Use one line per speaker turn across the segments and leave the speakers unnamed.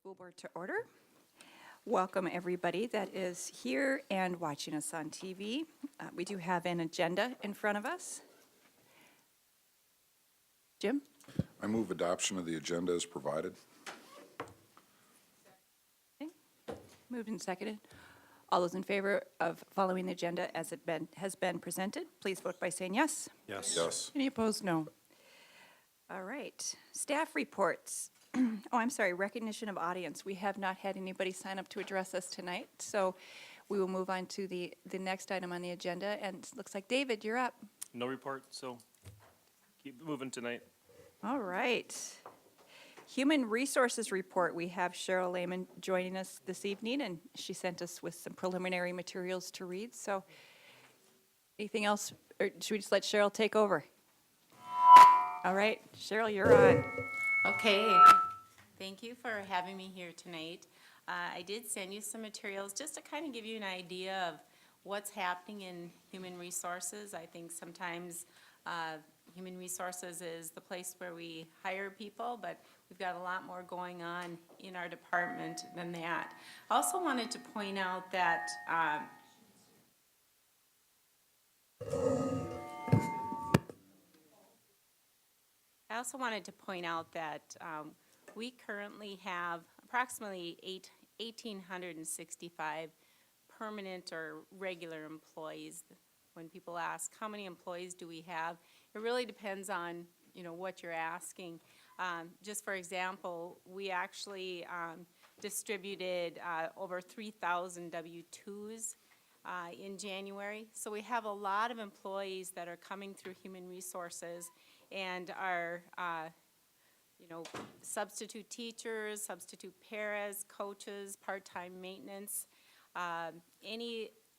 School Board to order. Welcome everybody that is here and watching us on TV. We do have an agenda in front of us. Jim?
I move adoption of the agenda as provided.
Okay. Moved and seconded. All those in favor of following the agenda as has been presented, please vote by saying yes.
Yes. Yes.
Any opposed, no. All right, staff reports. Oh, I'm sorry, recognition of audience. We have not had anybody sign up to address us tonight, so we will move on to the next item on the agenda, and it looks like, David, you're up.
No report, so keep moving tonight.
All right. Human Resources Report. We have Cheryl Lehman joining us this evening, and she sent us with some preliminary materials to read, so anything else, or should we just let Cheryl take over? All right, Cheryl, you're on.
Okay, thank you for having me here tonight. I did send you some materials just to kind of give you an idea of what's happening in human resources. I think sometimes human resources is the place where we hire people, but we've got a lot more going on in our department than that. I also wanted to point out that we currently have approximately 1,865 permanent or regular employees. When people ask, how many employees do we have? It really depends on, what you're asking. Just for example, we actually distributed over 3,000 W-2s in January. So we have a lot of employees that are coming through human resources and are substitute teachers, substitute paras, coaches, part-time maintenance.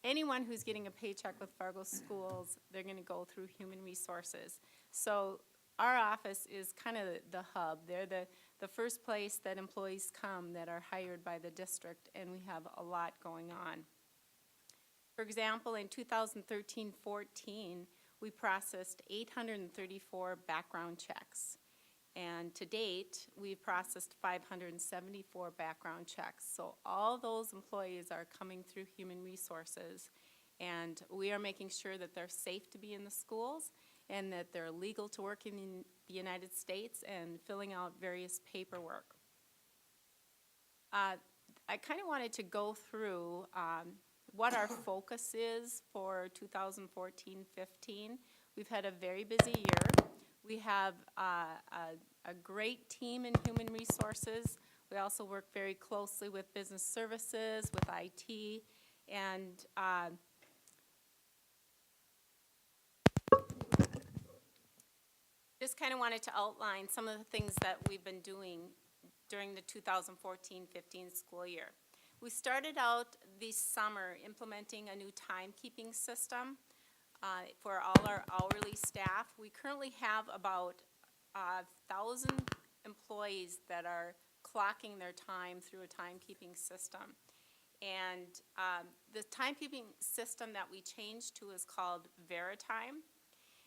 Anyone who's getting a paycheck with Fargo Schools, they're going to go through human resources. So our office is kind of the hub. They're the first place that employees come that are hired by the district, and we have a lot going on. For example, in 2013-14, we processed 834 background checks. And to date, we've processed 574 background checks. So all those employees are coming through human resources, and we are making sure that they're safe to be in the schools and that they're legal to work in the United States and filling out various paperwork. I kind of wanted to go through what our focus is for 2014-15. We've had a very busy year. We have a great team in human resources. We also work very closely with business services, with IT, and just kind of wanted to outline some of the things that we've been doing during the 2014-15 school year. We started out this summer implementing a new timekeeping system for all our hourly staff. We currently have about 1,000 employees that are clocking their time through a timekeeping system. And the timekeeping system that we changed to is called Veritime.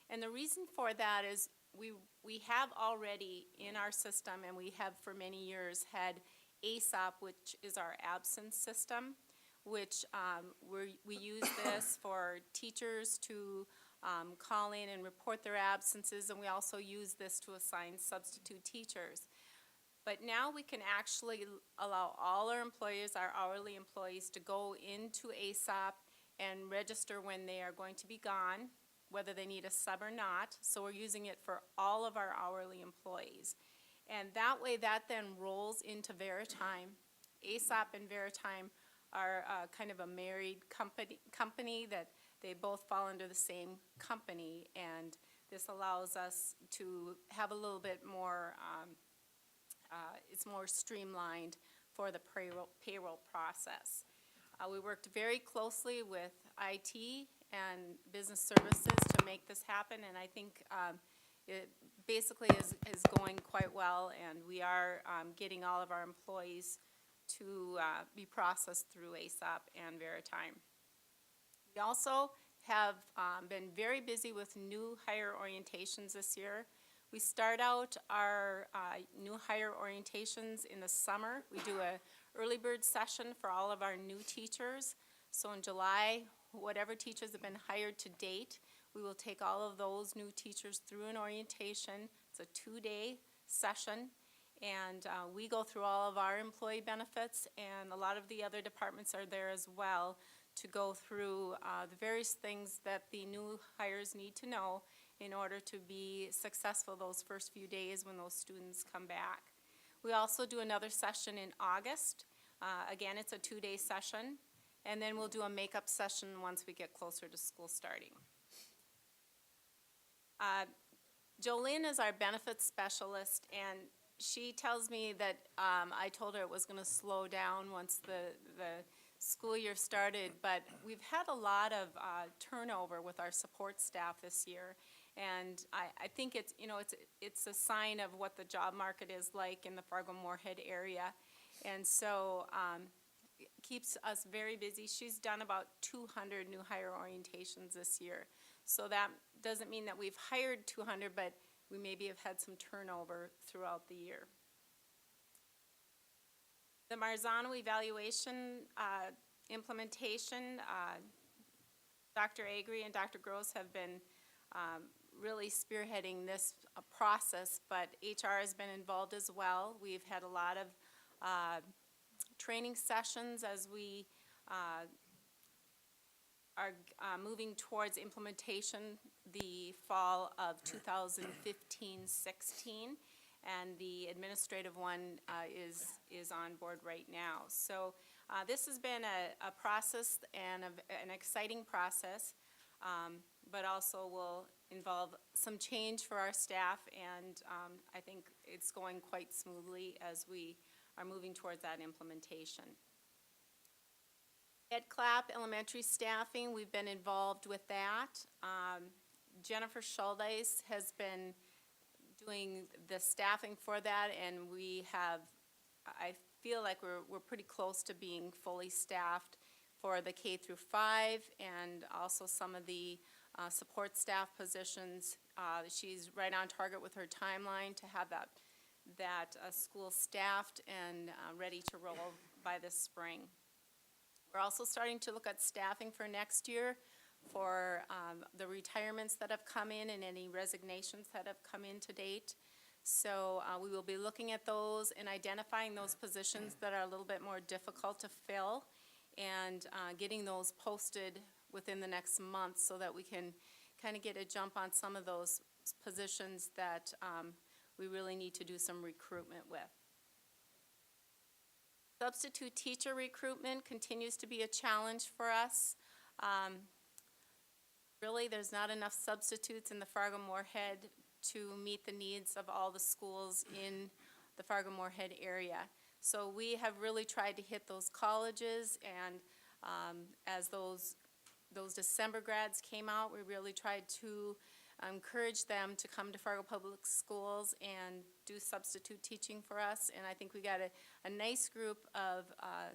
And the reason for that is we have already in our system, and we have for many years had ASOP, which is our absence system, which we use this for teachers to call in and report their absences, and we also use this to assign substitute teachers. But now we can actually allow all our employees, our hourly employees, to go into ASOP and register when they are going to be gone, whether they need a sub or not. So we're using it for all of our hourly employees. And that way, that then rolls into Veritime. ASOP and Veritime are kind of a married company that they both fall under the same company, and this allows us to have a little bit more, it's more streamlined for the payroll process. We worked very closely with IT and business services to make this happen, and I think it basically is going quite well, and we are getting all of our employees to be processed through ASOP and Veritime. We also have been very busy with new hire orientations this year. We start out our new hire orientations in the summer. We do a early bird session for all of our new teachers. So in July, whatever teachers have been hired to date, we will take all of those new teachers through an orientation. It's a 2-day session, and we go through all of our employee benefits, and a lot of the other departments are there as well to go through the various things that the new hires need to know in order to be successful those first few days when those students come back. We also do another session in August. Again, it's a 2-day session, and then we'll do a makeup session once we get closer to school starting. Jolene is our benefits specialist, and she tells me that I told her it was going to slow down once the school year started, but we've had a lot of turnover with our support staff this year, and I think it's, you know, it's a sign of what the job market is like in the Fargo-Moorhead area, and so it keeps us very busy. She's done about 200 new hire orientations this year, so that doesn't mean that we've hired 200, but we maybe have had some turnover throughout the year. The Marzano evaluation implementation, Dr. Agri and Dr. Gross have been really spearheading this process, but HR has been involved as well. We've had a lot of training sessions as we are moving towards implementation the fall of 2015-16, and the administrative one is on board right now. So this has been a process and an exciting process, but also will involve some change for our staff, and I think it's going quite smoothly as we are moving towards that implementation. EdClap elementary staffing, we've been involved with that. Jennifer Schuldeis has been doing the staffing for that, and we have, I feel like we're pretty close to being fully staffed for the K through 5 and also some of the support staff positions. She's right on target with her timeline to have that school staffed and ready to roll by this spring. We're also starting to look at staffing for next year for the retirements that have come in and any resignations that have come in to date. So we will be looking at those and identifying those positions that are a little bit more difficult to fill and getting those posted within the next month so that we can kind of get a jump on some of those positions that we really need to do some recruitment with. Substitute teacher recruitment continues to be a challenge for us. Really, there's not enough substitutes in the Fargo-Moorhead to meet the needs of all the schools in the Fargo-Moorhead area. So we have really tried to hit those colleges, and as those December grads came out, we really tried to encourage them to come to Fargo Public Schools and do substitute teaching for us, and I think we got a nice group of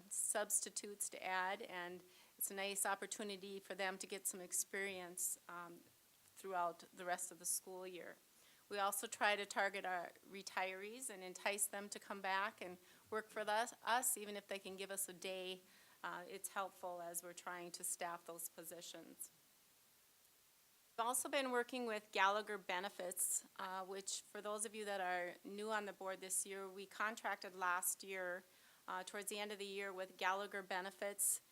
substitutes to add, and it's a nice opportunity for them to get some experience throughout the rest of the school year. We also try to target our retirees and entice them to come back and work for us, even if they can give us a day. It's helpful as we're trying to staff those positions. We've also been working with Gallagher Benefits, which for those of you that are new on the board this year, we contracted last year towards the end of the year with Gallagher Benefits,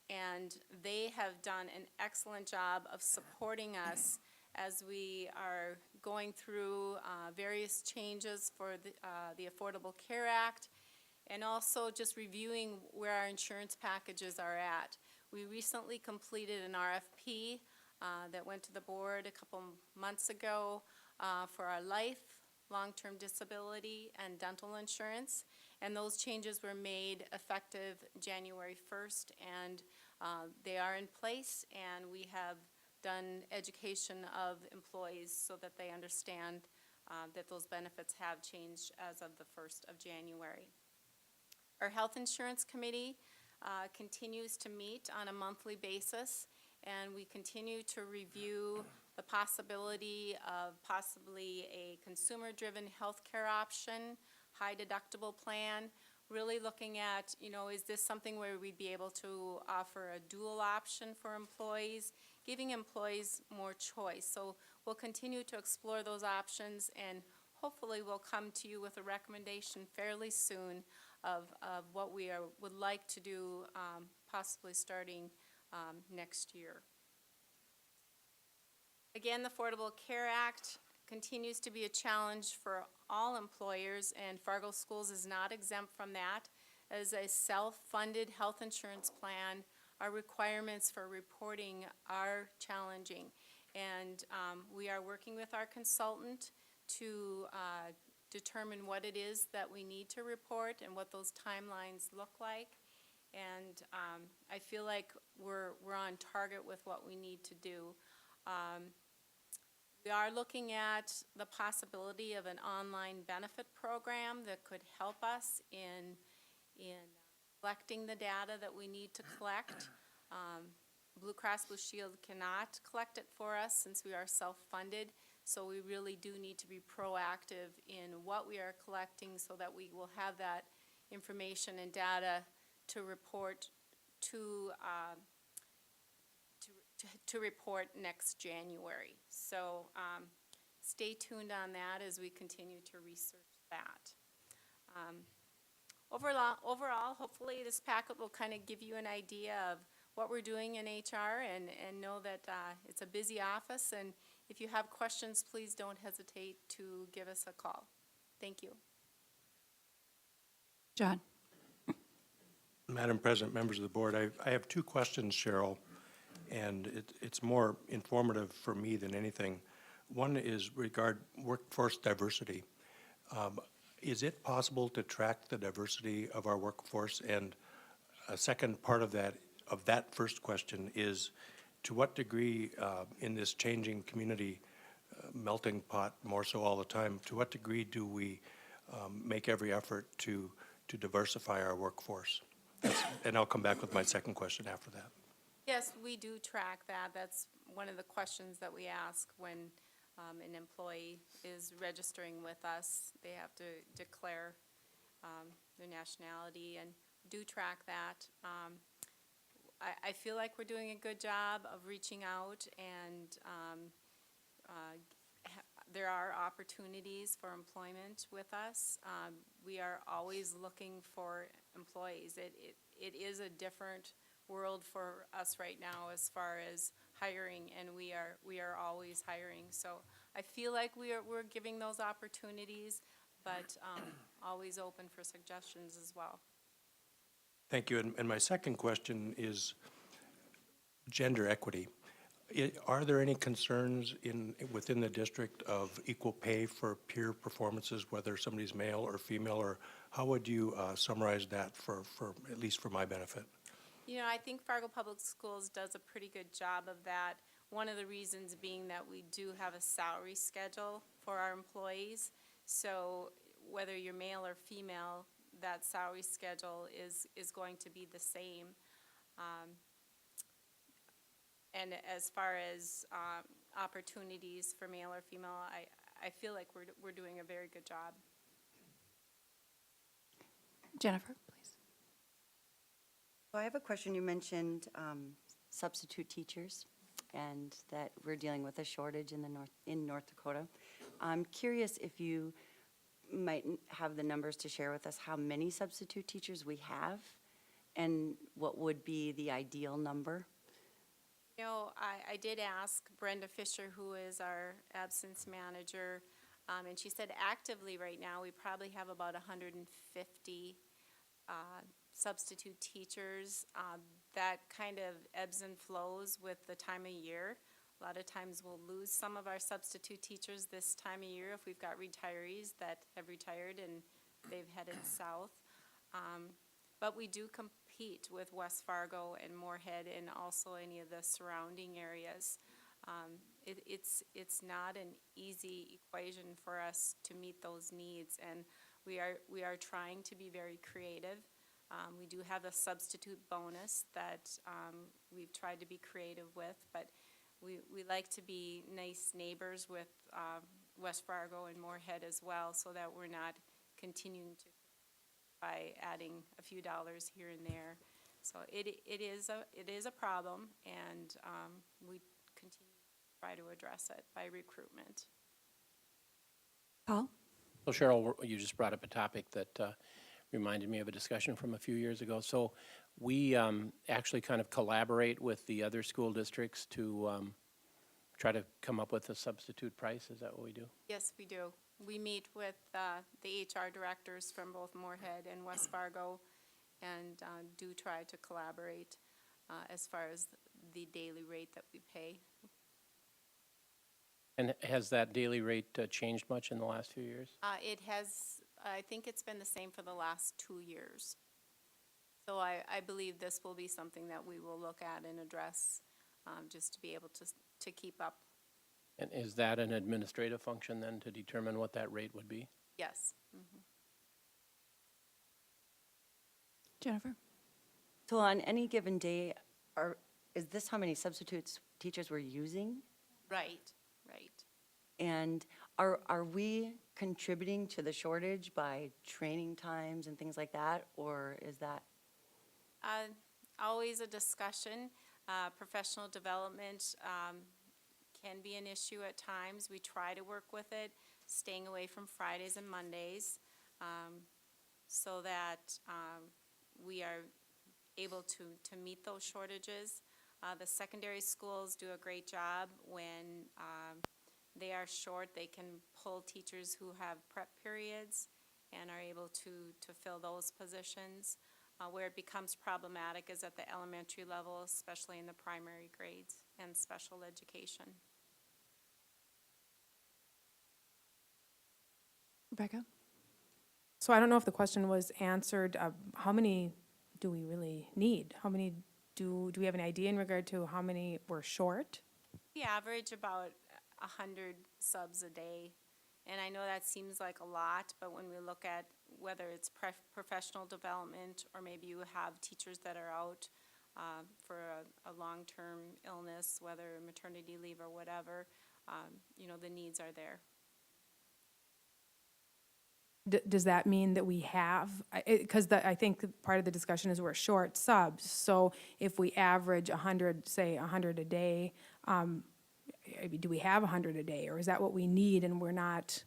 and they have done an excellent job of supporting us as we are going through various changes for the Affordable Care Act, and also just reviewing where our insurance packages are at. We recently completed an RFP that went to the board a couple months ago for our life, long-term disability, and dental insurance, and those changes were made effective January 1st, and they are in place, and we have done education of employees so that they understand that those benefits have changed as of the 1st of January. Our Health Insurance Committee continues to meet on a monthly basis, and we continue to review the possibility of possibly a consumer-driven healthcare option, high deductible plan, really looking at, is this something where we'd be able to offer a dual option for employees, giving employees more choice. So we'll continue to explore those options, and hopefully we'll come to you with a recommendation fairly soon of what we would like to do, possibly starting next year. Again, the Affordable Care Act continues to be a challenge for all employers, and Fargo Schools is not exempt from that. As a self-funded health insurance plan, our requirements for reporting are challenging. And we are working with our consultant to determine what it is that we need to report and what those timelines look like. And I feel like we're on target with what we need to do. We are looking at the possibility of an online benefit program that could help us in collecting the data that we need to collect. Blue Cross Blue Shield cannot collect it for us since we are self-funded, so we really do need to be proactive in what we are collecting so that we will have that information and data to report to report next January. So stay tuned on that as we continue to research that. Overall, hopefully this packet will kind of give you an idea of what we're doing in HR and know that it's a busy office, and if you have questions, please don't hesitate to give us a call. Thank you.
John?
Madam President, members of the board, I have two questions, Cheryl, and it's more informative for me than anything. One is regard workforce diversity. Is it possible to track the diversity of our workforce? And a second part of that first question is, to what degree in this changing community melting pot more so all the time, to what degree do we make every effort to diversify our workforce? And I'll come back with my second question after that.
Yes, we do track that. That's one of the questions that we ask when an employee is registering with us. They have to declare their nationality and do track that. I feel like we're doing a good job of reaching out, and there are opportunities for employment with us. We are always looking for employees. It is a different world for us right now as far as hiring, and we are always hiring. So I feel like we're giving those opportunities, but always open for suggestions as well.
Thank you. And my second question is gender equity. Are there any concerns within the district of equal pay for peer performances, whether somebody's male or female, or how would you summarize that for at least for my benefit?
I think Fargo Public Schools does a pretty good job of that. One of the reasons being that we do have a salary schedule for our employees. So whether you're male or female, that salary schedule is going to be the same. And as far as opportunities for male or female, I feel like we're doing a very good job.
Jennifer, please.
So I have a question. You mentioned substitute teachers and that we're dealing with a shortage in North Dakota. I'm curious if you might have the numbers to share with us how many substitute teachers we have and what would be the ideal number.
I did ask Brenda Fisher, who is our absence manager, and she said actively right now we probably have about 150 substitute teachers. That kind of ebbs and flows with the time of year. A lot of times we'll lose some of our substitute teachers this time of year if we've got retirees that have retired and they've headed south. But we do compete with West Fargo and Moorhead and also any of the surrounding areas. It's not an easy equation for us to meet those needs, and we are trying to be very creative. We do have a substitute bonus that we've tried to be creative with, but we like to be nice neighbors with West Fargo and Moorhead as well, so that we're not continuing to by adding a few dollars here and there. So it is a problem, and we continue to try to address it by recruitment.
Paul?
So Cheryl, you just brought up a topic that reminded me of a discussion from a few years ago. So we actually kind of collaborate with the other school districts to try to come up with a substitute price. Is that what we do?
Yes, we do. We meet with the HR directors from both Moorhead and West Fargo, and do try to collaborate as far as the daily rate that we pay.
And has that daily rate changed much in the last few years?
It has, I think it's been the same for the last 2 years. So I believe this will be something that we will look at and address, just to be able to keep up.
And is that an administrative function then to determine what that rate would be?
Yes.
Jennifer?
So on any given day, is this how many substitutes teachers we're using?
Right, right.
And are we contributing to the shortage by training times and things like that, or is that?
Always a discussion. Professional development can be an issue at times. We try to work with it, staying away from Fridays and Mondays, so that we are able to meet those shortages. The secondary schools do a great job when they are short. They can pull teachers who have prep periods and are able to fill those positions. Where it becomes problematic is at the elementary level, especially in the primary grades and special education.
Rebecca?
So I don't know if the question was answered. How many do we really need? How many do we have an idea in regard to how many we're short?
We average about 100 subs a day. And I know that seems like a lot, but when we look at whether it's professional development, or maybe you have teachers that are out for a long-term illness, whether maternity leave or whatever, the needs are there.
Does that mean that we have, because I think part of the discussion is we're short subs. So if we average 100, say 100 a day, do we have 100 a day, or is that what we need and we're not,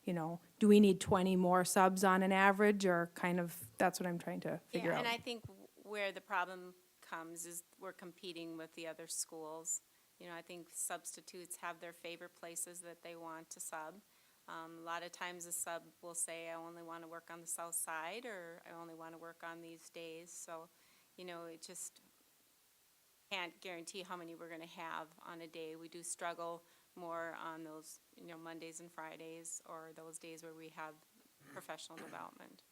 do we need 20 more subs on an average, or kind of, that's what I'm trying to figure out.
And I think where the problem comes is we're competing with the other schools. I think substitutes have their favorite places that they want to sub. A lot of times a sub will say, I only want to work on the south side, or I only want to work on these days. So, it just can't guarantee how many we're going to have on a day. We do struggle more on those, Mondays and Fridays, or those days where we have professional development.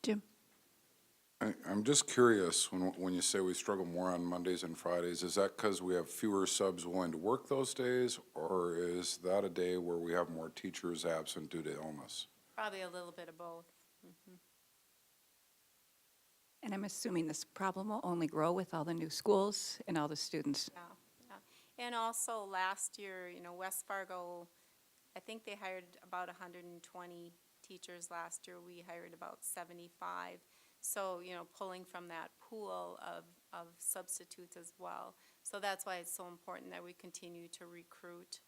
Jim?
I'm just curious, when you say we struggle more on Mondays and Fridays, is that because we have fewer subs willing to work those days, or is that a day where we have more teachers absent due to illness?
Probably a little bit of both.
And I'm assuming this problem will only grow with all the new schools and all the students.
Yeah. And also last year, West Fargo, I think they hired about 120 teachers last year. We hired about 75. So, pulling from that pool of substitutes as well. So that's why it's so important that we continue to recruit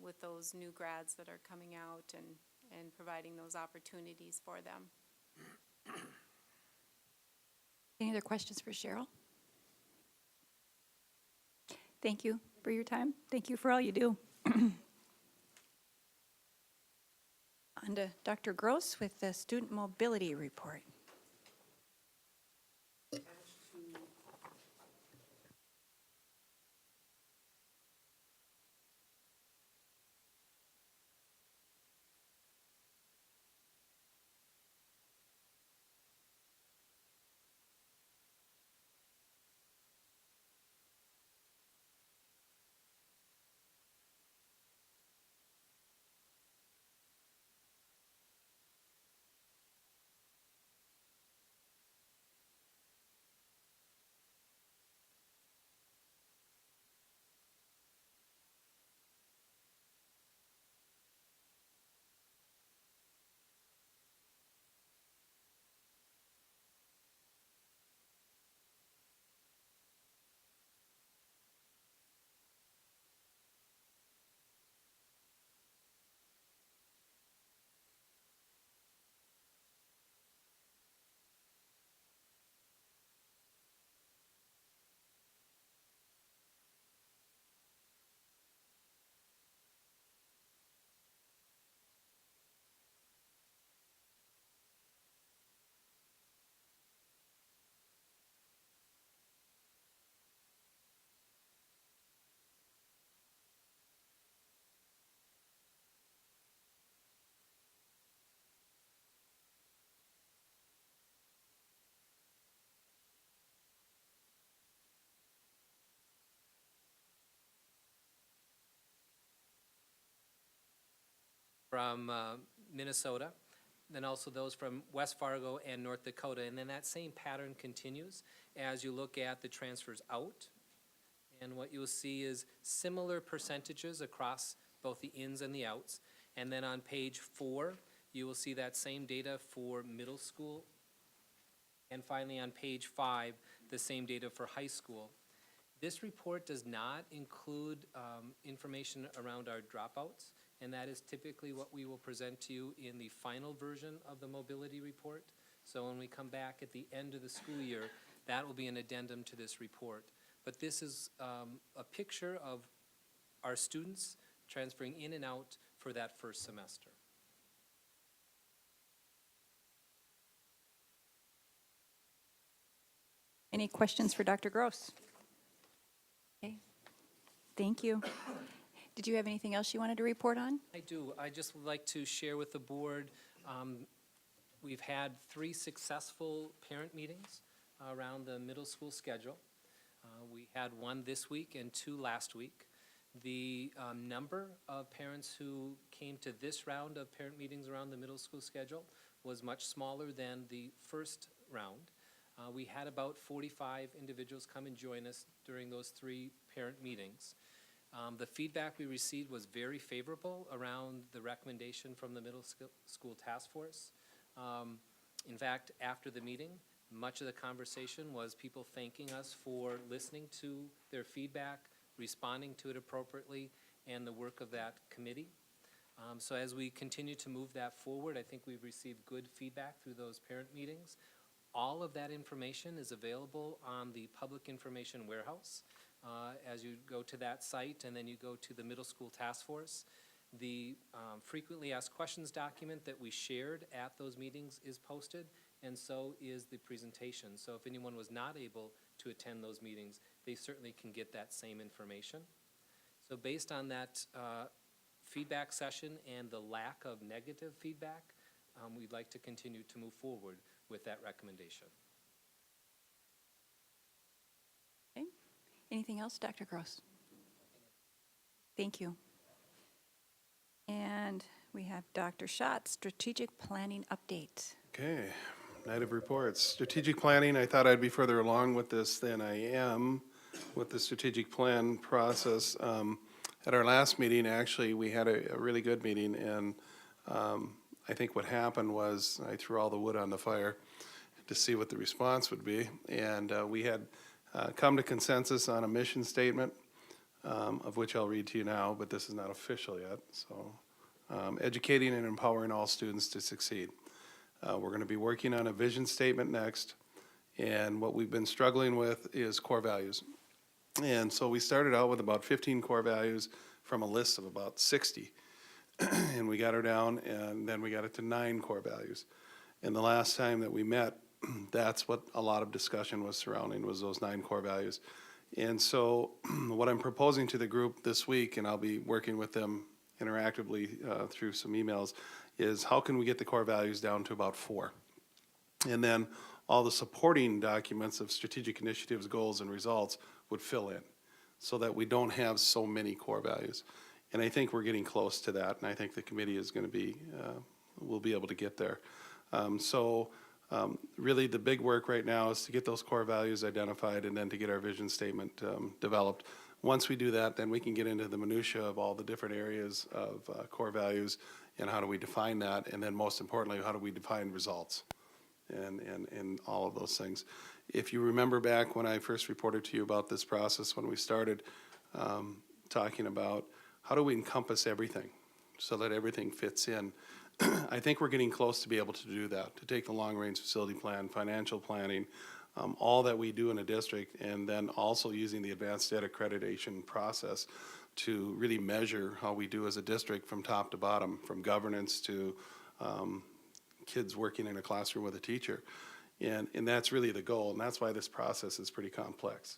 with those new grads that are coming out, and providing those opportunities for them.
Any other questions for Cheryl? Thank you for your time. Thank you for all you do. On to Dr. Gross with the Student Mobility Report.
from Minnesota, then also those from West Fargo and North Dakota. And then that same pattern continues as you look at the transfers out. And what you'll see is similar percentages across both the ins and the outs. And then on page 4, you will see that same data for middle school. And finally, on page 5, the same data for high school. This report does not include information around our dropouts, and that is typically what we will present to you in the final version of the mobility report. So when we come back at the end of the school year, that will be an addendum to this report. But this is a picture of our students transferring in and out for that first semester.
Any questions for Dr. Gross? Okay, thank you. Did you have anything else you wanted to report on?
I do. I just would like to share with the board, we've had 3 successful parent meetings around the middle school schedule. We had 1 this week and 2 last week. The number of parents who came to this round of parent meetings around the middle school schedule was much smaller than the first round. We had about 45 individuals come and join us during those 3 parent meetings. The feedback we received was very favorable around the recommendation from the middle school task force. In fact, after the meeting, much of the conversation was people thanking us for listening to their feedback, responding to it appropriately, and the work of that committee. So as we continue to move that forward, I think we've received good feedback through those parent meetings. All of that information is available on the public information warehouse. As you go to that site and then you go to the middle school task force, the frequently asked questions document that we shared at those meetings is posted, and so is the presentation. So if anyone was not able to attend those meetings, they certainly can get that same information. So based on that feedback session and the lack of negative feedback, we'd like to continue to move forward with that recommendation.
Okay. Anything else, Dr. Gross? Thank you. And we have Dr. Schatz, strategic planning update.
Okay, night of reports. Strategic planning, I thought I'd be further along with this than I am with the strategic plan process. At our last meeting, actually, we had a really good meeting, and I think what happened was I threw all the wood on the fire to see what the response would be, and we had come to consensus on a mission statement, of which I'll read to you now, but this is not official yet. So, educating and empowering all students to succeed. We're going to be working on a vision statement next, and what we've been struggling with is core values. And so we started out with about 15 core values from a list of about 60. And we got her down, and then we got it to 9 core values. And the last time that we met, that's what a lot of discussion was surrounding, was those 9 core values. And so what I'm proposing to the group this week, and I'll be working with them interactively through some emails, is how can we get the core values down to about 4? And then all the supporting documents of strategic initiatives, goals, and results would fill in so that we don't have so many core values. And I think we're getting close to that, and I think the committee is going to be, will be able to get there. Really the big work right now is to get those core values identified and then to get our vision statement developed. Once we do that, then we can get into the minutia of all the different areas of core values and how do we define that, and then most importantly, how do we define results and all of those things. If you remember back when I first reported to you about this process, when we started talking about how do we encompass everything so that everything fits in, I think we're getting close to be able to do that, to take the long-range facility plan, financial planning, all that we do in a district, and then also using the advanced data accreditation process to really measure how we do as a district from top to bottom, from governance to kids working in a classroom with a teacher. And that's really the goal, and that's why this process is pretty complex.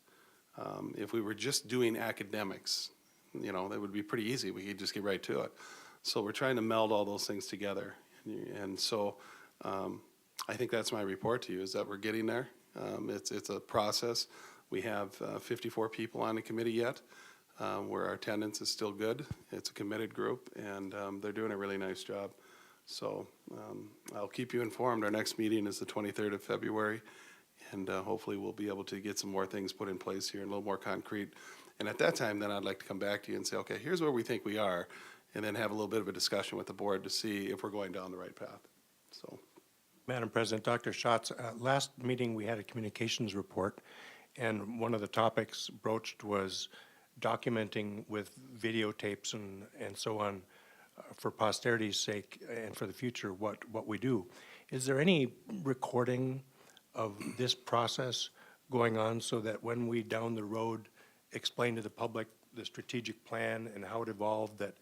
If we were just doing academics, you know, that would be pretty easy. We could just get right to it. So we're trying to meld all those things together. And so I think that's my report to you, is that we're getting there. It's a process. We have 54 people on the committee yet. where our attendance is still good. It's a committed group, and they're doing a really nice job. So I'll keep you informed. Our next meeting is the 23rd of February, and hopefully we'll be able to get some more things put in place here and a little more concrete. And at that time, then I'd like to come back to you and say, okay, here's where we think we are, and then have a little bit of a discussion with the board to see if we're going down the right path. So.
Madam President, Dr. Schatz, last meeting we had a communications report, and one of the topics broached was documenting with videotapes and so on for posterity's sake and for the future what we do. Is there any recording of this process going on so that when we down the road explain to the public the strategic plan and how it evolved, that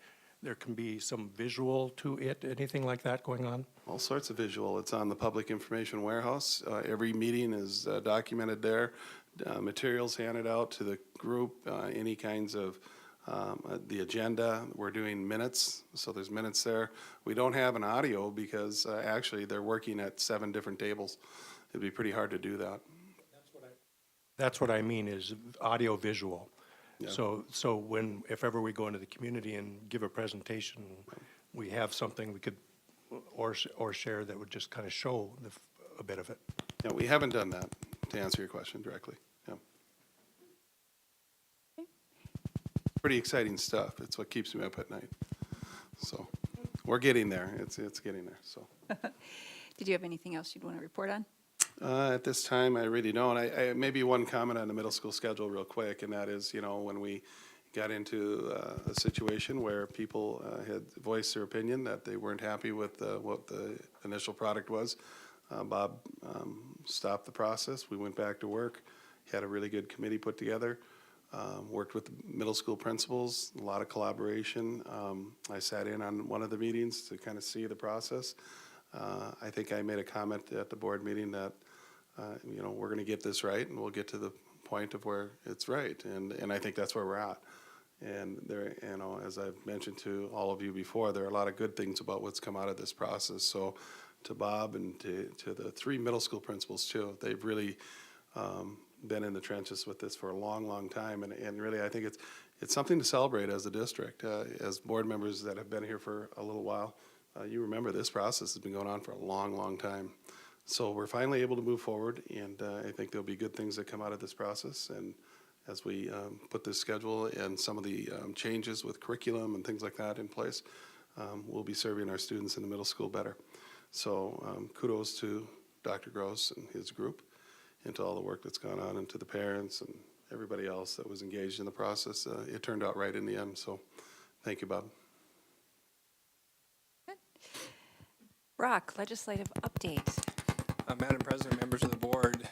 there can be some visual to it, anything like that going on?
All sorts of visual. It's on the public information warehouse. Every meeting is documented there. Materials handed out to the group, any kinds of the agenda. We're doing minutes, so there's minutes there. We don't have an audio because actually they're working at 7 different tables. It'd be pretty hard to do that.
That's what I mean, is audio visual.
Yeah.
So when, if ever we go into the community and give a presentation, we have something we could, or share that would just kind of show a bit of it.
Yeah, we haven't done that, to answer your question directly. Yeah. Pretty exciting stuff. It's what keeps me up at night. So we're getting there. It's getting there, so.
Did you have anything else you'd want to report on?
At this time, I really don't. I maybe one comment on the middle school schedule real quick, and that is, when we got into a situation where people had voiced their opinion that they weren't happy with what the initial product was, Bob stopped the process. We went back to work, had a really good committee put together, worked with the middle school principals, a lot of collaboration. I sat in on one of the meetings to kind of see the process. I think I made a comment at the board meeting that, we're going to get this right, and we'll get to the point of where it's right, and I think that's where we're at. And there, as I've mentioned to all of you before, there are a lot of good things about what's come out of this process. So, to Bob and to the 3 middle school principals too, they've really been in the trenches with this for a long, long time, and really, I think it's something to celebrate as a district, as board members that have been here for a little while. You remember this process has been going on for a long, long time. So we're finally able to move forward, and I think there'll be good things that come out of this process. And as we put this schedule and some of the changes with curriculum and things like that in place, we'll be serving our students in the middle school better. So kudos to Dr. Gross and his group, and to all the work that's gone on, and to the parents and everybody else that was engaged in the process. It turned out right in the end, so thank you, Bob.
Brock, legislative update.
Madam President, members of the board,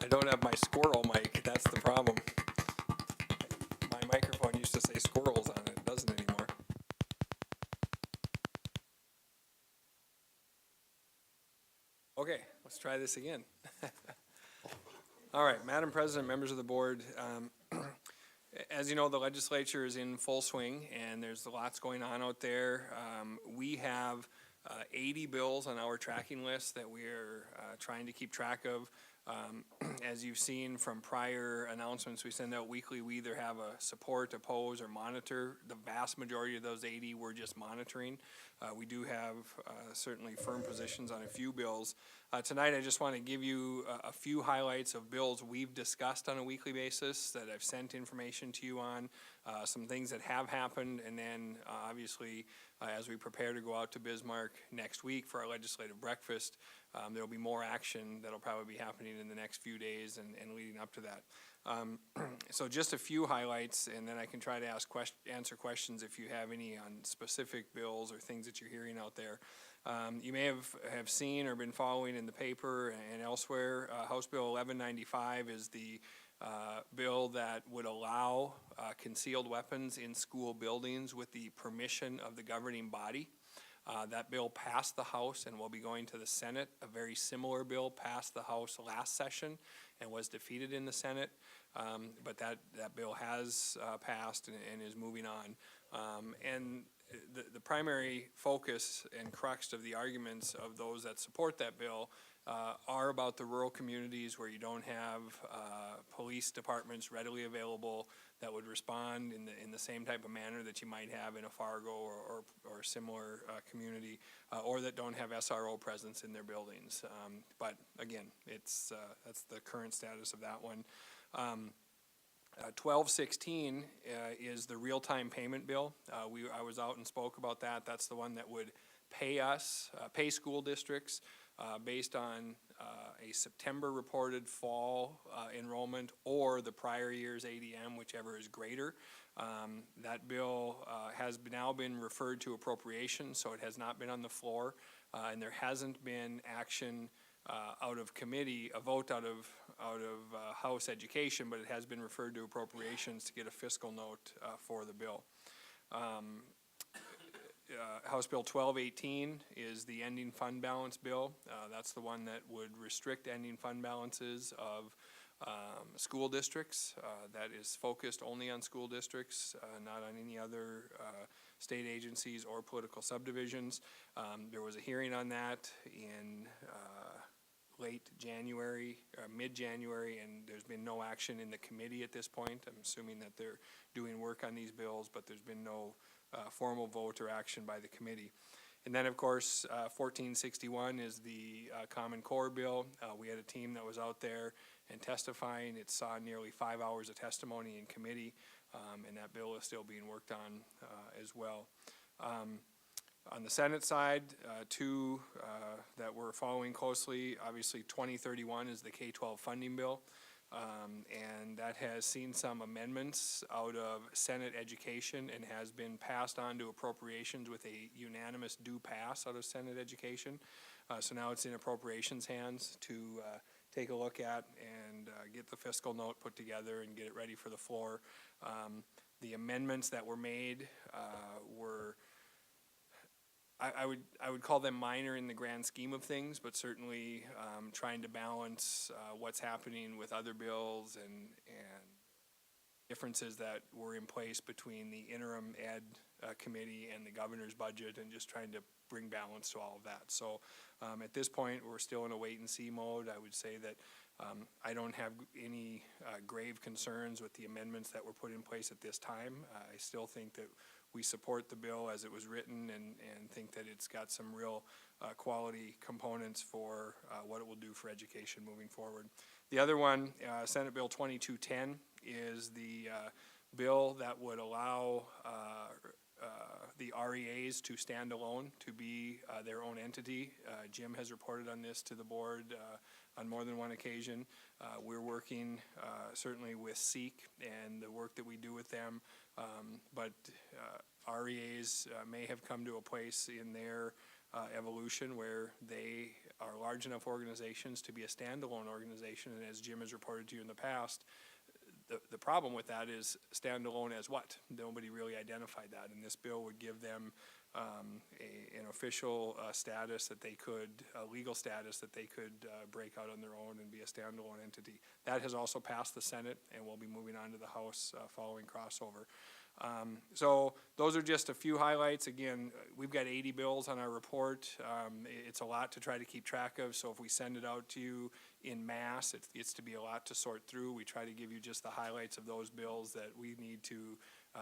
I don't have my squirrel mic, that's the problem. My microphone used to say squirrels on it, it doesn't anymore. Okay, let's try this again. All right, Madam President, members of the board, as you know, the legislature is in full swing, and there's lots going on out there. We have 80 bills on our tracking list that we're trying to keep track of. As you've seen from prior announcements we send out weekly, we either have a support, oppose, or monitor. The vast majority of those 80 we're just monitoring. We do have certainly firm positions on a few bills. Tonight I just want to give you a few highlights of bills we've discussed on a weekly basis that I've sent information to you on, some things that have happened, and then obviously as we prepare to go out to Bismarck next week for our legislative breakfast, there will be more action that will probably be happening in the next few days and leading up to that. So just a few highlights, and then I can try to answer questions if you have any on specific bills or things that you're hearing out there. You may have seen or been following in the paper and elsewhere, House Bill 1195 is the bill that would allow concealed weapons in school buildings with the permission of the governing body.
That bill passed the House and will be going to the Senate. A very similar bill passed the House last session and was defeated in the Senate. But that bill has passed and is moving on. And the primary focus and crux of the arguments of those that support that bill are about the rural communities where you don't have police departments readily available that would respond in the same type of manner that you might have in a Fargo or similar community, or that don't have SRO presence in their buildings. But again, that's the current status of that one. 1216 is the real-time payment bill. I was out and spoke about that. That's the one that would pay school districts based on a September reported fall enrollment or the prior year's ADM, whichever is greater. That bill has now been referred to appropriations, so it has not been on the floor, and there hasn't been action out of committee, a vote out of House Education, but it has been referred to appropriations to get a fiscal note for the bill. House Bill 1218 is the ending fund balance bill. That's the one that would restrict ending fund balances of school districts. That is focused only on school districts, not on any other state agencies or political subdivisions. There was a hearing on that in late January, mid-January, and there's been no action in the committee at this point. I'm assuming that they're doing work on these bills, but there's been no formal vote or action by the committee. And then, of course, 1461 is the Common Core bill. We had a team that was out there and testifying. It saw nearly 5 hours of testimony in committee, and that bill is still being worked on as well. On the Senate side, two that we're following closely, obviously 2031 is the K-12 funding bill. And that has seen some amendments out of Senate Education and has been passed on to appropriations with a unanimous do pass out of Senate Education. So now it's in appropriations hands to take a look at and get the fiscal note put together and get it ready for the floor. The amendments that were made were, I would call them minor in the grand scheme of things, but certainly trying to balance what's happening with other bills and differences that were in place between the interim ed committee and the governor's budget, and just trying to bring balance to all of that. So at this point, we're still in a wait and see mode. I would say that I don't have any grave concerns with the amendments that were put in place at this time. I still think that we support the bill as it was written and think that it's got some real quality components for what it will do for education moving forward. The other one, Senate Bill 2210, is the bill that would allow the REAs to stand alone, to be their own entity. Jim has reported on this to the board on more than one occasion. We're working certainly with SEEK and the work that we do with them, but REAs may have come to a place in their evolution where they are large enough organizations to be a standalone organization, and as Jim has reported to you in the past, the problem with that is standalone as what? Nobody really identified that, and this bill would give them an official status that they could, a legal status that they could break out on their own and be a standalone entity. That has also passed the Senate and will be moving on to the House following crossover. So those are just a few highlights. Again, we've got 80 bills on our report. It's a lot to try to keep track of, so if we send it out to you in mass, it's to be a lot to sort through. We try to give you just the highlights of those bills that we need to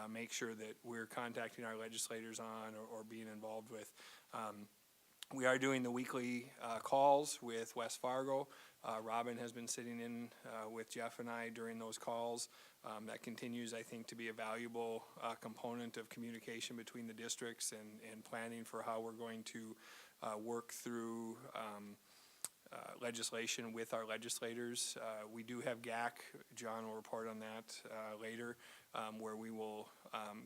make sure that we're contacting our legislators on or being involved with. We are doing the weekly calls with West Fargo. Robin has been sitting in with Jeff and I during those calls. That continues, I think, to be a valuable component of communication between the districts and planning for how we're going to work through legislation with our legislators. We do have GAC, John will report on that later, where we will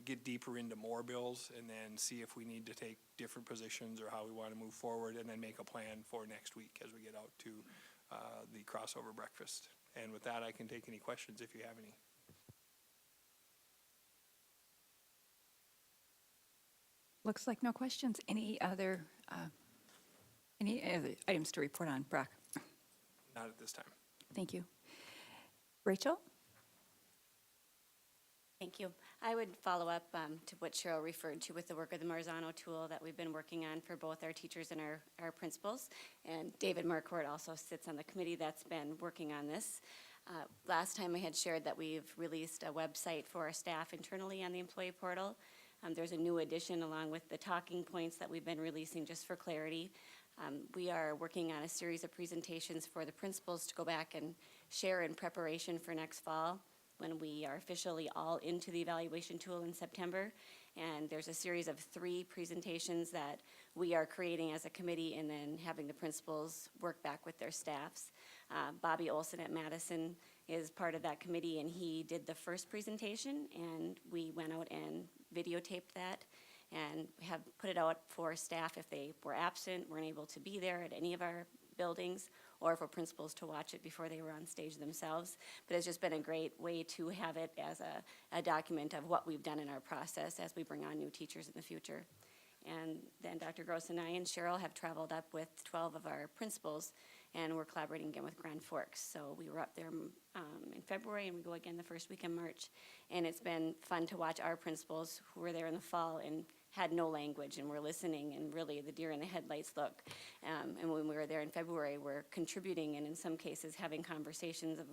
get deeper into more bills and then see if we need to take different positions or how we want to move forward, and then make a plan for next week as we get out to the crossover breakfast. And with that, I can take any questions if you have any.
Looks like no questions. Any other items to report on? Brock?
Not at this time.
Thank you. Rachel?
Thank you. I would follow up to what Cheryl referred to with the work of the Marzano tool that we've been working on for both our teachers and our principals. And David Marquardt also sits on the committee that's been working on this. Last time I had shared that we've released a website for our staff internally on the employee portal. There's a new addition along with the talking points that we've been releasing just for clarity. We are working on a series of presentations for the principals to go back and share in preparation for next fall, when we are officially all into the evaluation tool in September. And there's a series of 3 presentations that we are creating as a committee and then having the principals work back with their staffs. Bobby Olson at Madison is part of that committee, and he did the first presentation, and we went out and videotaped that and have put it out for staff if they were absent, weren't able to be there at any of our buildings, or for principals to watch it before they were on stage themselves. But it's just been a great way to have it as a document of what we've done in our process as we bring on new teachers in the future. And then Dr. Gross and I and Cheryl have traveled up with 12 of our principals, and we're collaborating again with Grand Forks. So we were up there in February, and we go again the first week in March. And it's been fun to watch our principals who were there in the fall and had no language and were listening, and really the deer in the headlights look. And when we were there in February, we're contributing and in some cases having conversations of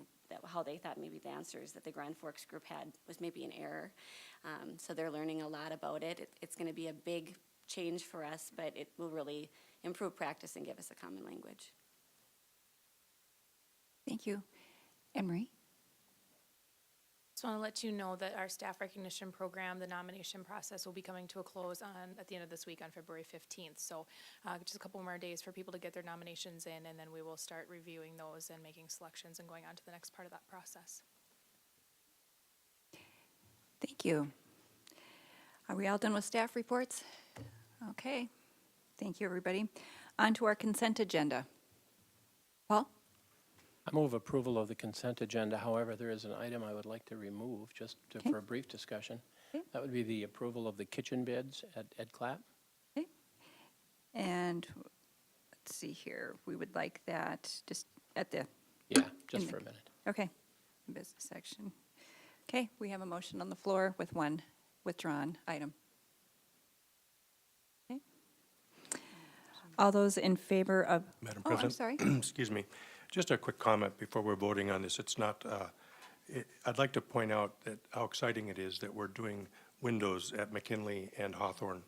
how they thought maybe the answers that the Grand Forks group had was maybe an error. So they're learning a lot about it. It's going to be a big change for us, but it will really improve practice and give us a common language.
Thank you. Emery?
Just want to let you know that our staff recognition program, the nomination process, will be coming to a close at the end of this week on February 15th. So just a couple more days for people to get their nominations in, and then we will start reviewing those and making selections and going on to the next part of that process.
Thank you. Are we all done with staff reports? Okay. Thank you, everybody. On to our consent agenda. Paul?
I move approval of the consent agenda. However, there is an item I would like to remove for a brief discussion.
Okay.
That would be the approval of the kitchen bids at EdClap.
Okay. And let's see here. We would like that just at the,
Yeah, just
In
for
the-
a minute.
okay, business section. Okay, we have a motion on the floor with one withdrawn item. Okay. All those in favor of,
Madam
oh, I'm
President.
sorry.
Excuse me. Just a quick comment before we're voting on this. It's not, I'd like to point out that how exciting it is that we're doing windows at McKinley and Hawthorne,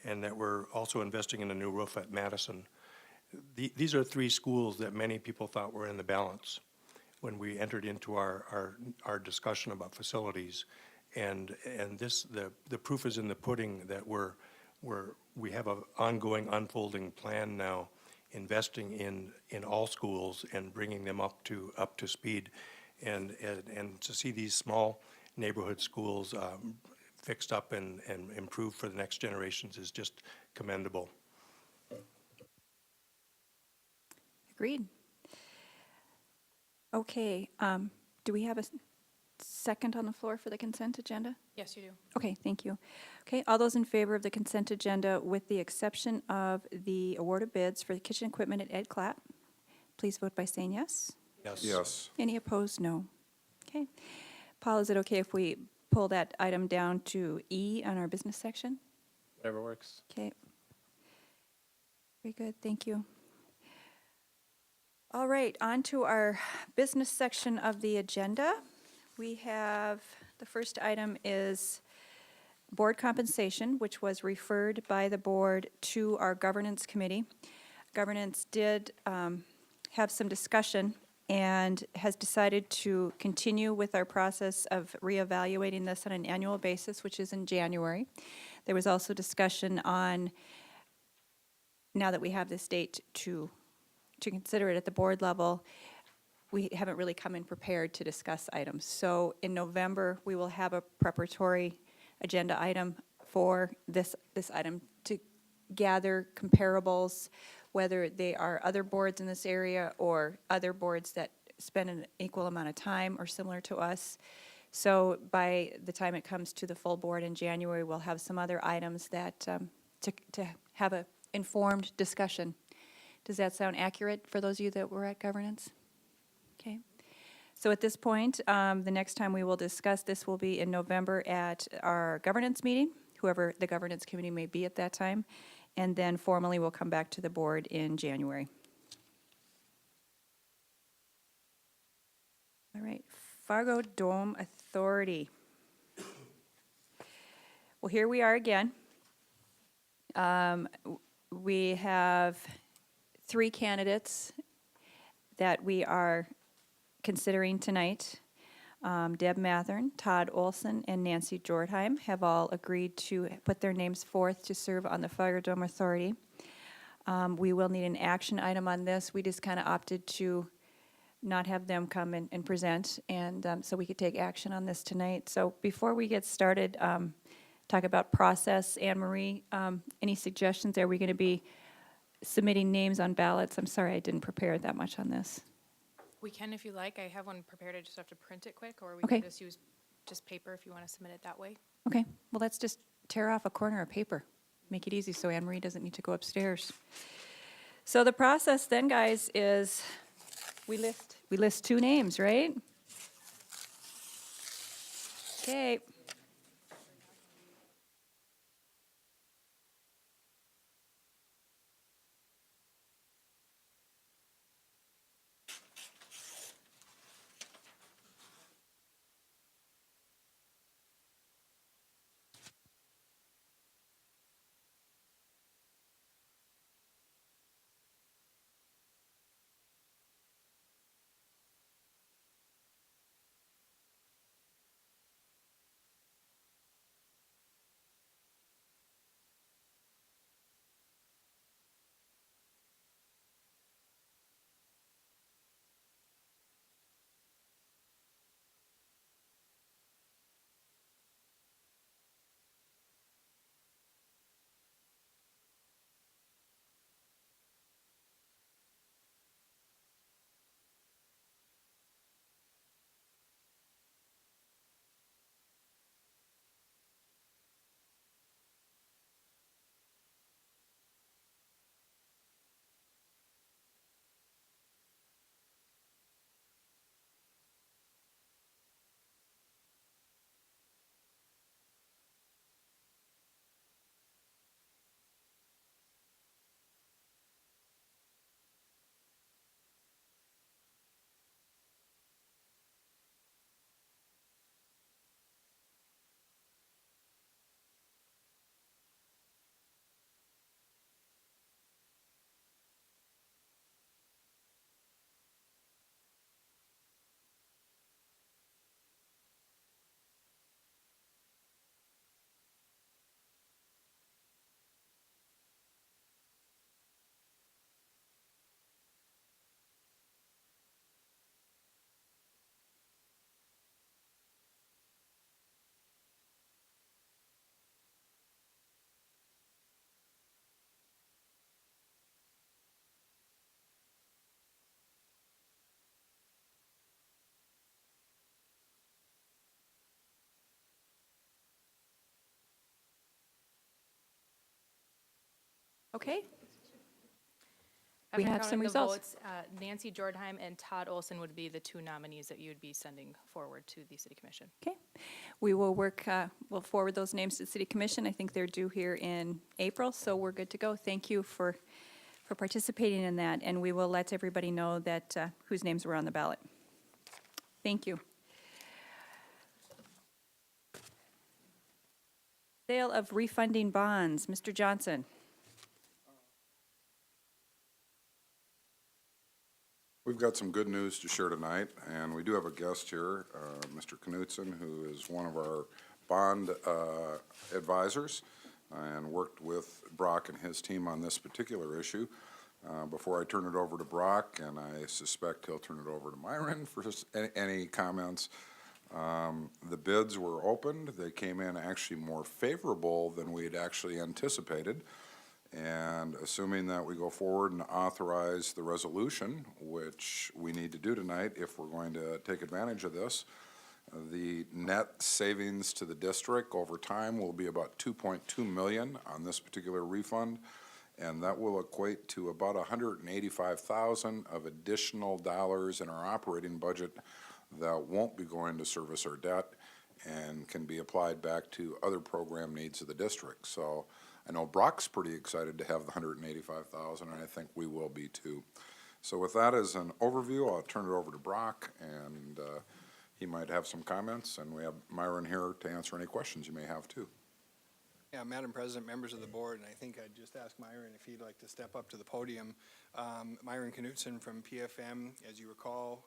and that we're also investing in a new roof at Madison. These are 3 schools that many people thought were in the balance when we entered into our discussion about facilities. And this, the proof is in the pudding that we have an ongoing unfolding plan now, investing in all schools and bringing them up to speed, and to see these small neighborhood schools fixed up and improved for the next generations is just commendable.
Agreed. Okay, do we have a second on the floor for the consent agenda?
Yes, you do.
Okay, thank you. Okay, all those in favor of the consent agenda with the exception of the award of bids for the kitchen equipment at Ed Clapp, please vote by saying yes.
Yes.
Yes.
Any opposed? No. Okay. Paul, is it okay if we pull that item down to E on our business section?
Whatever works.
Okay. Very good, thank you. All right, on to our business section of the agenda. We have, the first item is board compensation, which was referred by the board to our governance committee. Governance did have some discussion and has decided to continue with our process of reevaluating this on an annual basis, which is in January. There was also discussion on, now that we have this date to consider it at the board level, we haven't really come in prepared to discuss items. So in November, we will have a preparatory agenda item for this item to gather comparables, whether they are other boards in this area or other boards that spend an equal amount of time or similar to us. So by the time it comes to the full board in January, we'll have some other items that to have a informed discussion. Does that sound accurate for those of you that were at governance? Okay. So at this point, the next time we will discuss this will be in November at our governance meeting, whoever the governance committee may be at that time, and then formally we'll come back to the board in January. All right, Fargo Dome Authority. Well, here we are again. We have 3 candidates that we are considering tonight. Deb Mathern, Todd Olson, and Nancy Jordheim have all agreed to put their names forth to serve on the Fargo Dome Authority. We will need an action item on this. We just kind of opted to not have them come and present, and so we could take action on this tonight. So before we get started, talk about process, Anne Marie, any suggestions? Are we going to be submitting names on ballots? I'm sorry, I didn't prepare that much on this.
We can if you like. I have one prepared. I just have to print it quick, or we
Okay.
can just use just paper if you want to submit it that way.
Okay, well, let's just tear off a corner of paper. Make it easy so Anne Marie doesn't need to go upstairs. So the process then, guys, is we list 2 names, right? Okay. Okay, We
After
have some
counting the
results.
votes, Nancy Jordheim and Todd Olson would be the 2 nominees that you would be sending forward to the city commission.
okay. We will work, we'll forward those names to the city commission. I think they're due here in April, so we're good to go. Thank you for participating in that, and we will let everybody know that, whose names were on the ballot. Thank you. Sale of refunding bonds, Mr. Johnson.
We've got some good news to share tonight, and we do have a guest here, Mr. Knutson, who is one of our bond advisors and worked with Brock and his team on this particular issue. Before I turn it over to Brock, and I suspect he'll turn it over to Myron for any comments, the bids were opened. They came in actually more favorable than we had actually anticipated. And assuming that we go forward and authorize the resolution, which we need to do tonight if we're going to take advantage of this, The net savings to the district over time will be about 2.2 million on this particular refund, and that will equate to about 185,000 of additional dollars in our operating budget that won't be going to service our debt and can be applied back to other program needs of the district. So I know Brock's pretty excited to have the 185,000, and I think we will be too. So with that as an overview, I'll turn it over to Brock, and he might have some comments, and we have Myron here to answer any questions you may have too.
Yeah, Madam President, members of the board, and I think I'd just ask Myron if he'd like to step up to the podium. Myron Knutson from PFM, as you recall,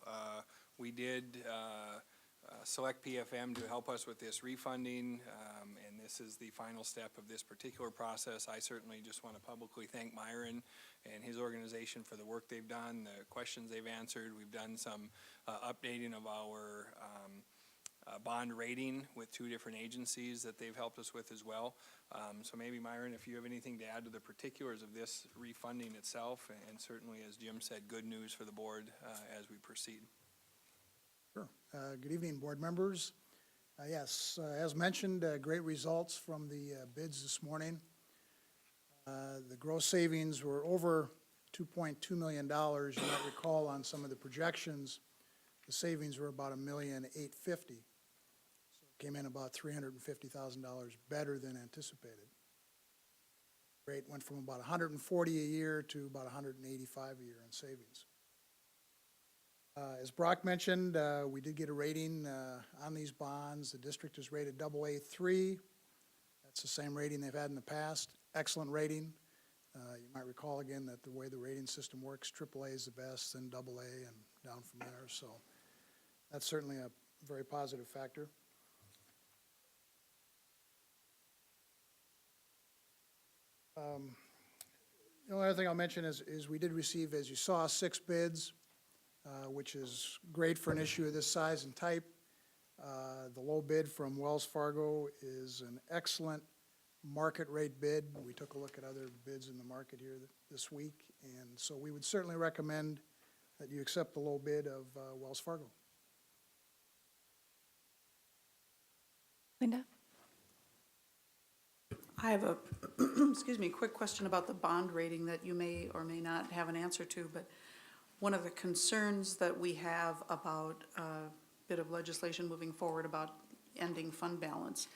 we did select PFM to help us with this refunding, and this is the final step of this particular process. I certainly just want to publicly thank Myron and his organization for the work they've done, the questions they've answered. We've done some updating of our bond rating with 2 different agencies that they've helped us with as well. So maybe, Myron, if you have anything to add to the particulars of this refunding itself, and certainly, as Jim said, good news for the board as we proceed.
Sure. Good evening, board members. Yes, as mentioned, great results from the bids this morning. The gross savings were over $2.2 million. You might recall on some of the projections, the savings were about $1,850,000. So it came in about $350,000 better than anticipated. Rate went from about $140 a year to about $185 a year in savings. As Brock mentioned, we did get a rating on these bonds. The district is rated AA3. That's the same rating they've had in the past. Excellent rating. You might recall again that the way the rating system works, AAA is the best, then AA, and down from there. So that's certainly a very positive factor. The only other thing I'll mention is we did receive, as you saw, 6 bids. Which is great for an issue of this size and type. The low bid from Wells Fargo is an excellent market rate bid. We took a look at other bids in the market here this week, and so we would certainly recommend that you accept the low bid of Wells Fargo.
Linda?
I have a, excuse me, quick question about the bond rating that you may or may not have an answer to, but one of the concerns that we have about a bit of legislation moving forward about ending fund balance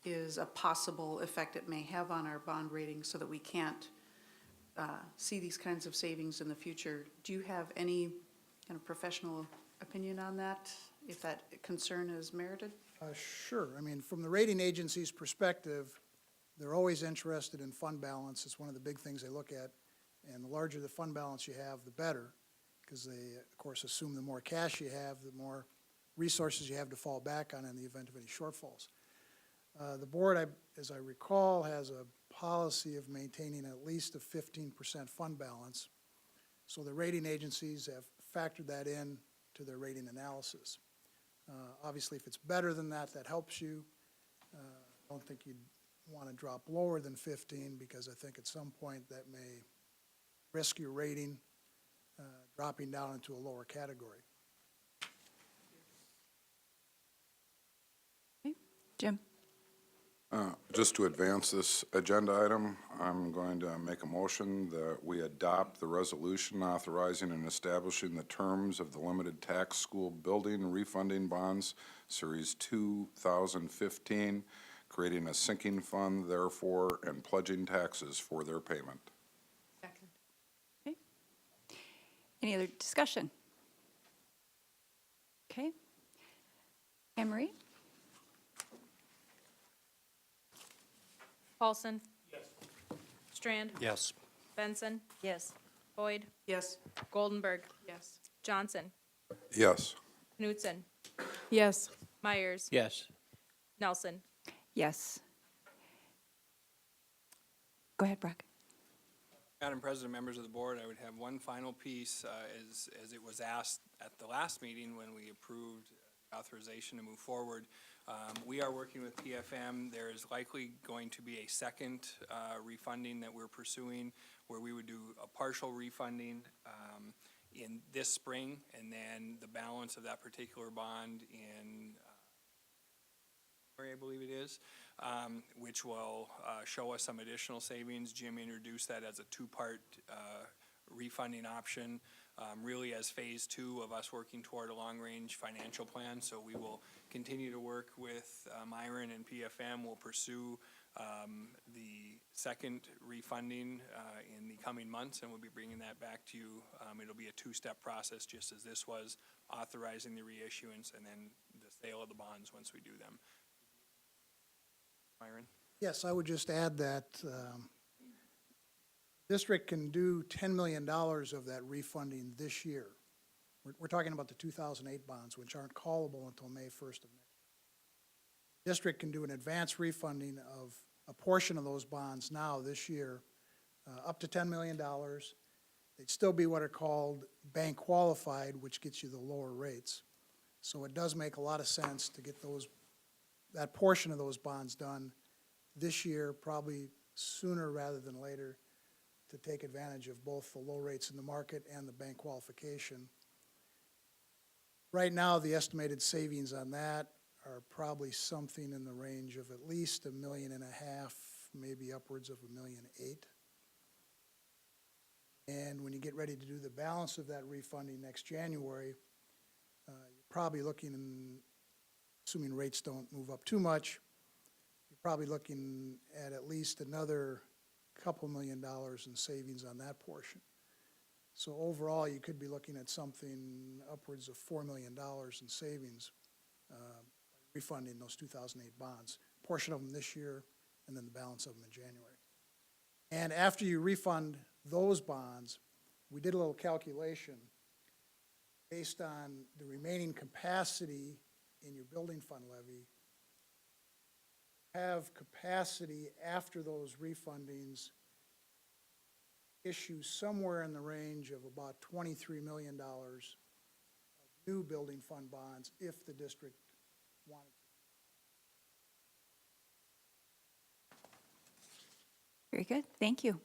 is a possible effect it may have on our bond rating so that we can't see these kinds of savings in the future. Do you have any kind of professional opinion on that, if that concern is merited?
Sure. I mean, from the rating agency's perspective, they're always interested in fund balance. It's one of the big things they look at. And the larger the fund balance you have, the better, because they, of course, assume the more cash you have, the more resources you have to fall back on in the event of any shortfalls. The board, as I recall, has a policy of maintaining at least a 15% fund balance. So the rating agencies have factored that in to their rating analysis. Obviously, if it's better than that, that helps you. I don't think you'd want to drop lower than 15 because I think at some point that may risk your rating dropping down into a lower category.
Okay. Jim?
Just to advance this agenda item, I'm going to make a motion that we adopt the resolution authorizing and establishing the terms of the limited tax school building refunding bonds, Series 2015, creating a sinking fund, therefore, and pledging taxes for their payment.
Second.
Okay. Any other discussion? Okay. Anne Marie?
Paulson? Yes. Strand?
Yes.
Benson?
Yes.
Boyd?
Yes.
Goldenberg?
Yes.
Johnson?
Yes.
Knutson?
Yes.
Myers?
Yes.
Nelson?
Yes. Go ahead, Brock.
Madam President, members of the board, I would have one final piece, as it was asked at the last meeting when we approved authorization to move forward. We are working with PFM. There is likely going to be a second refunding that we're pursuing where we would do a partial refunding in this spring and then the balance of that particular bond in I believe it is, which will show us some additional savings. Jim introduced that as a two-part refunding option, really as phase 2 of us working toward a long-range financial plan. So we will continue to work with Myron and PFM. We'll pursue the second refunding in the coming months, and we'll be bringing that back to you. It'll be a two-step process, just as this was, authorizing the reissuance and then the sale of the bonds once we do them. Myron?
Yes, I would just add that district can do $10 million of that refunding this year. We're talking about the 2008 bonds, which aren't callable until May 1st of next year. District can do an advance refunding of a portion of those bonds now this year, up to $10 million. They'd still be what are called bank qualified, which gets you the lower rates. So it does make a lot of sense to get that portion of those bonds done this year, probably sooner rather than later, to take advantage of both the low rates in the market and the bank qualification. Right now, the estimated savings on that are probably something in the range of at least $1.5 million, maybe upwards of $1.8 million. And when you get ready to do the balance of that refunding next January, you're probably looking, assuming rates don't move up too much, you're probably looking at least another couple $1 million in savings on that portion. So overall, you could be looking at something upwards of $4 million in savings refunding those 2008 bonds, a portion of them this year and then the balance of them in January. And after you refund those bonds, we did a little calculation based on the remaining capacity in your building fund levy. Have capacity after those refundings issue somewhere in the range of about $23 million of new building fund bonds if the district wanted to.
Very good, thank you.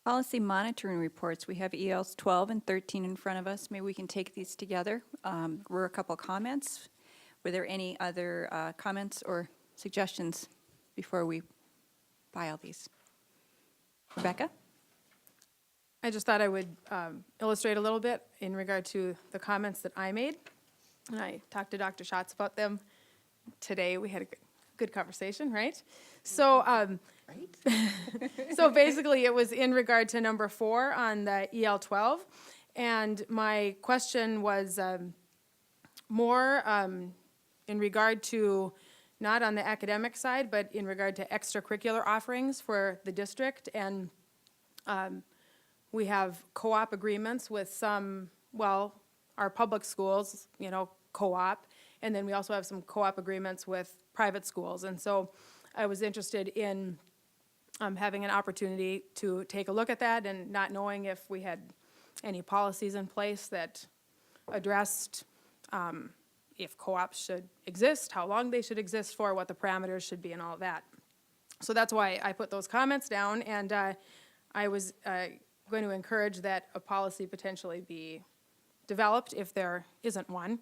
Policy monitoring reports, we have ELs 12 and 13 in front of us. Maybe we can take these together. Were a couple comments. Were there any other comments or suggestions before we file these? Rebecca?
I just thought I would illustrate a little bit in regard to the comments that I made. And I talked to Dr. Schatz about them today. We had a good conversation, right? So, so basically it was in regard to number 4 on the EL 12. And my question was more in regard to, not on the academic side, but in regard to extracurricular offerings for the district. And we have co-op agreements with some, well, our public schools, you know, co-op. And then we also have some co-op agreements with private schools. And so I was interested in having an opportunity to take a look at that and not knowing if we had any policies in place that addressed if co-ops should exist, how long they should exist for, what the parameters should be, and all of that. So that's why I put those comments down, and I was going to encourage that a policy potentially be developed if there isn't one,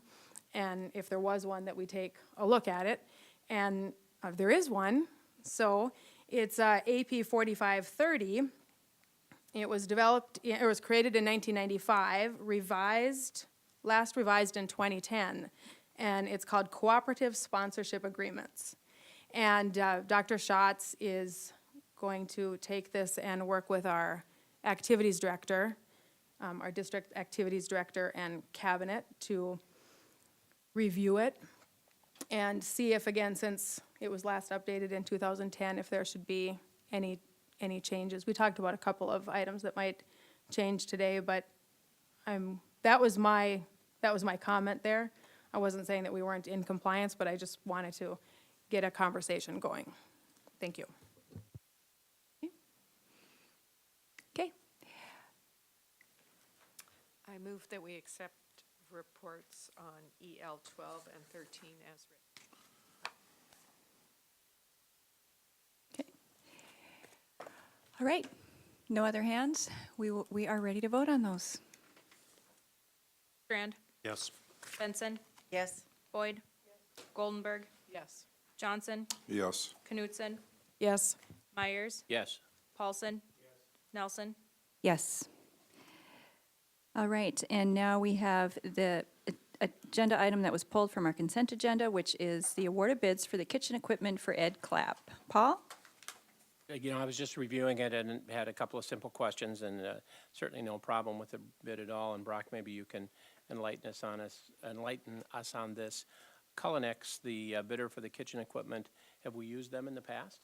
and if there was one, that we take a look at it. And there is one, so it's AP 4530. It was developed, it was created in 1995, last revised in 2010, and it's called Cooperative Sponsorship Agreements. And Dr. Schatz is going to take this and work with our activities director, our district activities director and cabinet to review it and see if, again, since it was last updated in 2010, if there should be any changes. We talked about a couple of items that might change today, but that was my comment there. I wasn't saying that we weren't in compliance, but I just wanted to get a conversation going. Thank you.
Okay.
I move that we accept reports on EL 12 and 13 as written.
All right, no other hands? We are ready to vote on those.
Strand,
Yes.
Benson,
Yes.
Boyd, Goldenberg,
Yes.
Johnson,
Yes.
Knutson,
Yes.
Myers,
Yes.
Paulson, Nelson.
Yes. All right, and now we have the agenda item that was pulled from our consent agenda, which is the award of bids for the kitchen equipment for Ed Clapp. Paul?
You know, I was just reviewing it and had a couple of simple questions, and certainly no problem with the bid at all. And Brock, maybe you can enlighten us on this. Cullinex, the bidder for the kitchen equipment, have we used them in the past?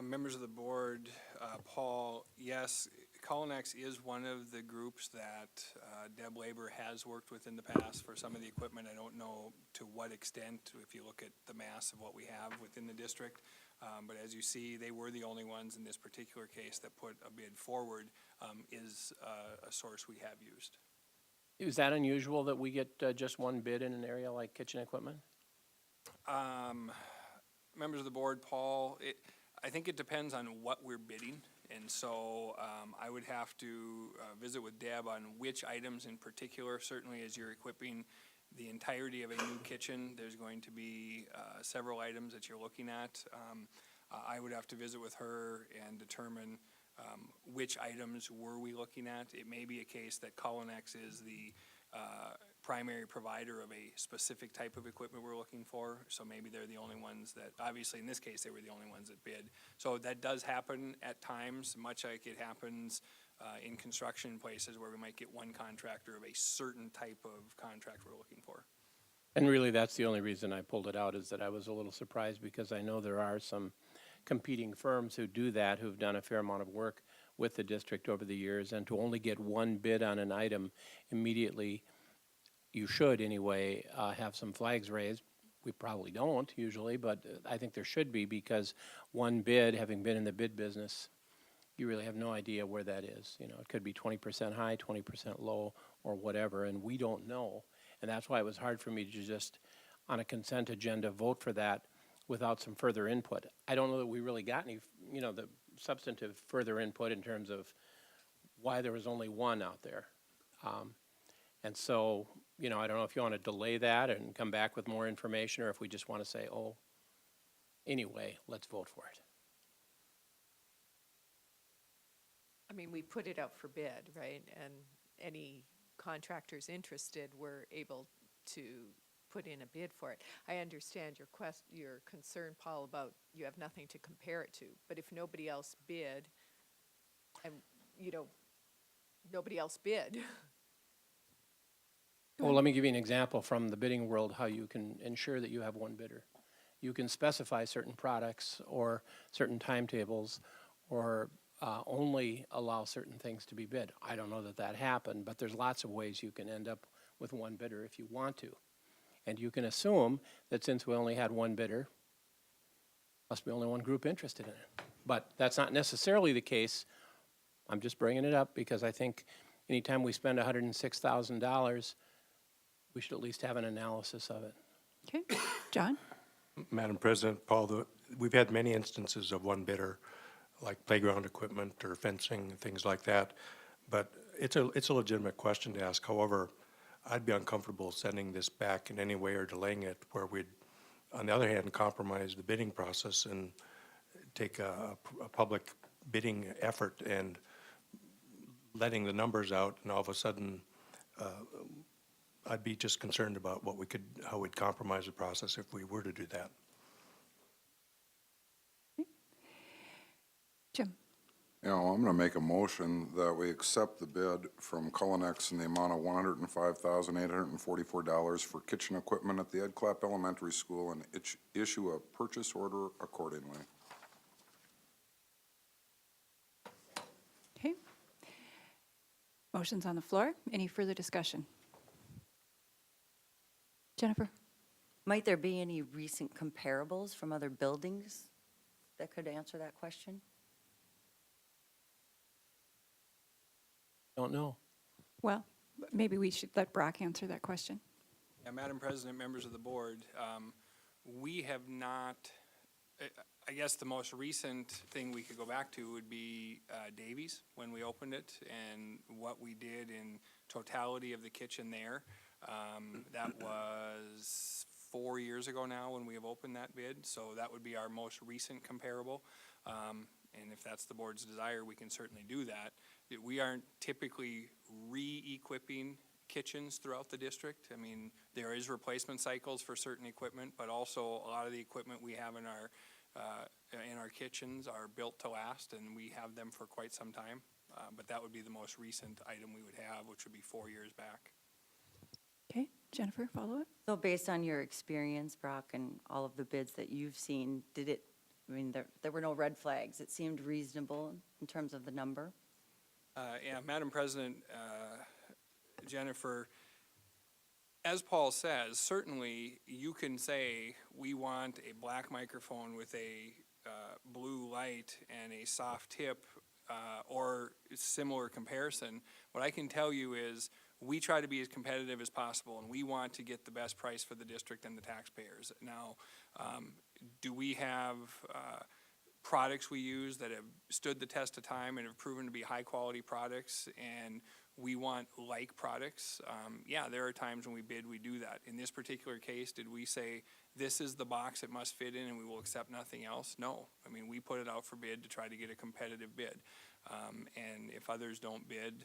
Members of the board, Paul, yes, Cullinex is one of the groups that Deb Labor has worked with in the past for some of the equipment. I don't know to what extent, if you look at the mass of what we have within the district. But as you see, they were the only ones in this particular case that put a bid forward, is a source we have used.
Is that unusual that we get just one bid in an area like kitchen equipment?
Members of the board, Paul, I think it depends on what we're bidding. And so I would have to visit with Deb on which items in particular. Certainly as you're equipping the entirety of a new kitchen, there's going to be several items that you're looking at. I would have to visit with her and determine which items were we looking at. It may be a case that Cullinex is the primary provider of a specific type of equipment we're looking for, so maybe they're the only ones that, obviously in this case, they were the only ones that bid. So that does happen at times, much like it happens in construction places where we might get one contractor of a certain type of contract we're looking for.
And really, that's the only reason I pulled it out, is that I was a little surprised because I know there are some competing firms who do that, who've done a fair amount of work with the district over the years, and to only get one bid on an item immediately, you should anyway have some flags raised. We probably don't usually, but I think there should be, because one bid, having been in the bid business, you really have no idea where that is. You know, it could be 20% high, 20% low, or whatever, and we don't know. And that's why it was hard for me to just, on a consent agenda, vote for that without some further input. I don't know that we really got any, you know, the substantive further input in terms of why there was only one out there. And so, you know, I don't know if you want to delay that and come back with more information, or if we just want to say, oh, anyway, let's vote for it.
I mean, we put it out for bid, right? And any contractors interested were able to put in a bid for it. I understand your concern, Paul, about you have nothing to compare it to. But if nobody else bid, and, you know, nobody else bid.
Well, let me give you an example from the bidding world, how you can ensure that you have one bidder. You can specify certain products or certain timetables, or only allow certain things to be bid. I don't know that that happened, but there's lots of ways you can end up with one bidder if you want to. And you can assume that since we only had one bidder, must be only one group interested in it. But that's not necessarily the case. I'm just bringing it up because I think anytime we spend $106,000, we should at least have an analysis of it.
Okay, John?
Madam President, Paul, we've had many instances of one bidder, like playground equipment or fencing, things like that. But it's a legitimate question to ask. However, I'd be uncomfortable sending this back in any way or delaying it, where we'd, on the other hand, compromise the bidding process and take a public bidding effort and letting the numbers out, and all of a sudden, I'd be just concerned about how we'd compromise the process if we were to do that.
Jim?
You know, I'm going to make a motion that we accept the bid from Cullinex in the amount of $105,844 for kitchen equipment at the Ed Clapp Elementary School, and issue a purchase order accordingly.
Okay. Motion's on the floor. Any further discussion? Jennifer?
Might there be any recent comparables from other buildings that could answer that question?
Don't know.
Well, maybe we should let Brock answer that question.
Yeah, Madam President, members of the board, we have not, I guess the most recent thing we could go back to would be Davies, when we opened it, and what we did in totality of the kitchen there. That was 4 years ago now when we have opened that bid, so that would be our most recent comparable. And if that's the board's desire, we can certainly do that. We aren't typically re-equipping kitchens throughout the district. I mean, there is replacement cycles for certain equipment, but also a lot of the equipment we have in our kitchens are built to last, and we have them for quite some time. But that would be the most recent item we would have, which would be 4 years back.
Okay, Jennifer, follow up?
So based on your experience, Brock, and all of the bids that you've seen, there were no red flags. It seemed reasonable in terms of the number.
Yeah, Madam President, Jennifer, as Paul says, certainly you can say, we want a black microphone with a blue light and a soft tip, or similar comparison. What I can tell you is, we try to be as competitive as possible, and we want to get the best price for the district and the taxpayers. Now, do we have products we use that have stood the test of time and have proven to be high-quality products, and we want like products? Yeah, there are times when we bid, we do that. In this particular case, did we say, this is the box it must fit in and we will accept nothing else? No. I mean, we put it out for bid to try to get a competitive bid. And if others don't bid,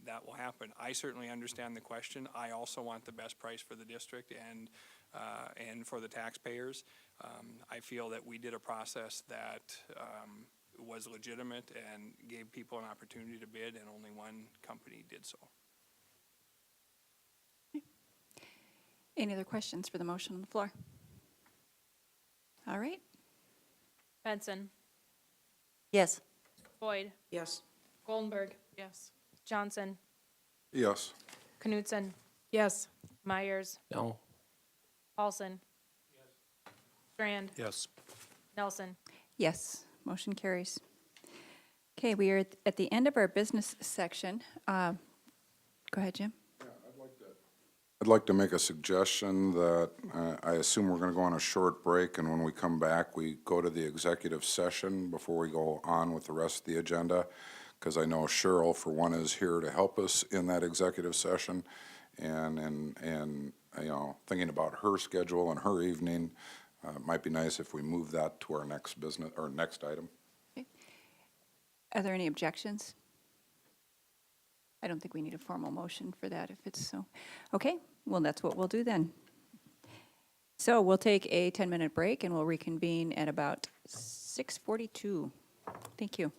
that will happen. I certainly understand the question. I also want the best price for the district and for the taxpayers. I feel that we did a process that was legitimate and gave people an opportunity to bid, and only one company did so.
Any other questions for the motion on the floor? All right.
Benson.
Yes.
Boyd.
Yes.
Goldenberg.
Yes.
Johnson.
Yes.
Knutson.
Yes.
Myers.
No.
Paulson. Strand.
Yes.
Nelson.
Yes, motion carries. Okay, we are at the end of our business section. Go ahead, Jim.
I'd like to make a suggestion that I assume we're going to go on a short break, and when we come back, we go to the executive session before we go on with the rest of the agenda, because I know Cheryl, for one, is here to help us in that executive session, and you know, thinking about her schedule and her evening, it might be nice if we move that to our next business, or next item.
Are there any objections? I don't think we need a formal motion for that if it's so. Okay, well, that's what we'll do then. So we'll take a 10-minute break and we'll reconvene at about 6:42. Thank you.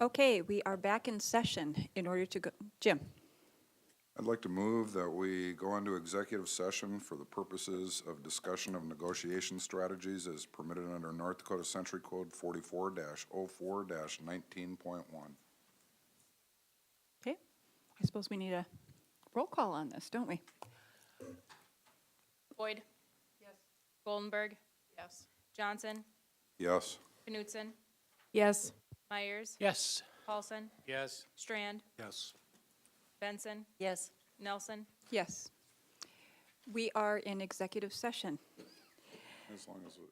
Okay, we are back in session in order to go, Jim?
I'd like to move that we go into executive session for the purposes of discussion of negotiation strategies as permitted under North Dakota Century Code 44-04-19.1.
Okay, I suppose we need a roll call on this, don't we?
Boyd? Yes. Goldenberg?
Yes.
Johnson?
Yes.
Knutson?
Yes.
Myers?
Yes.
Paulson?
Yes.
Strand?
Yes.
Benson?
Yes.
Nelson?
Yes. We are in executive session.
As long as they're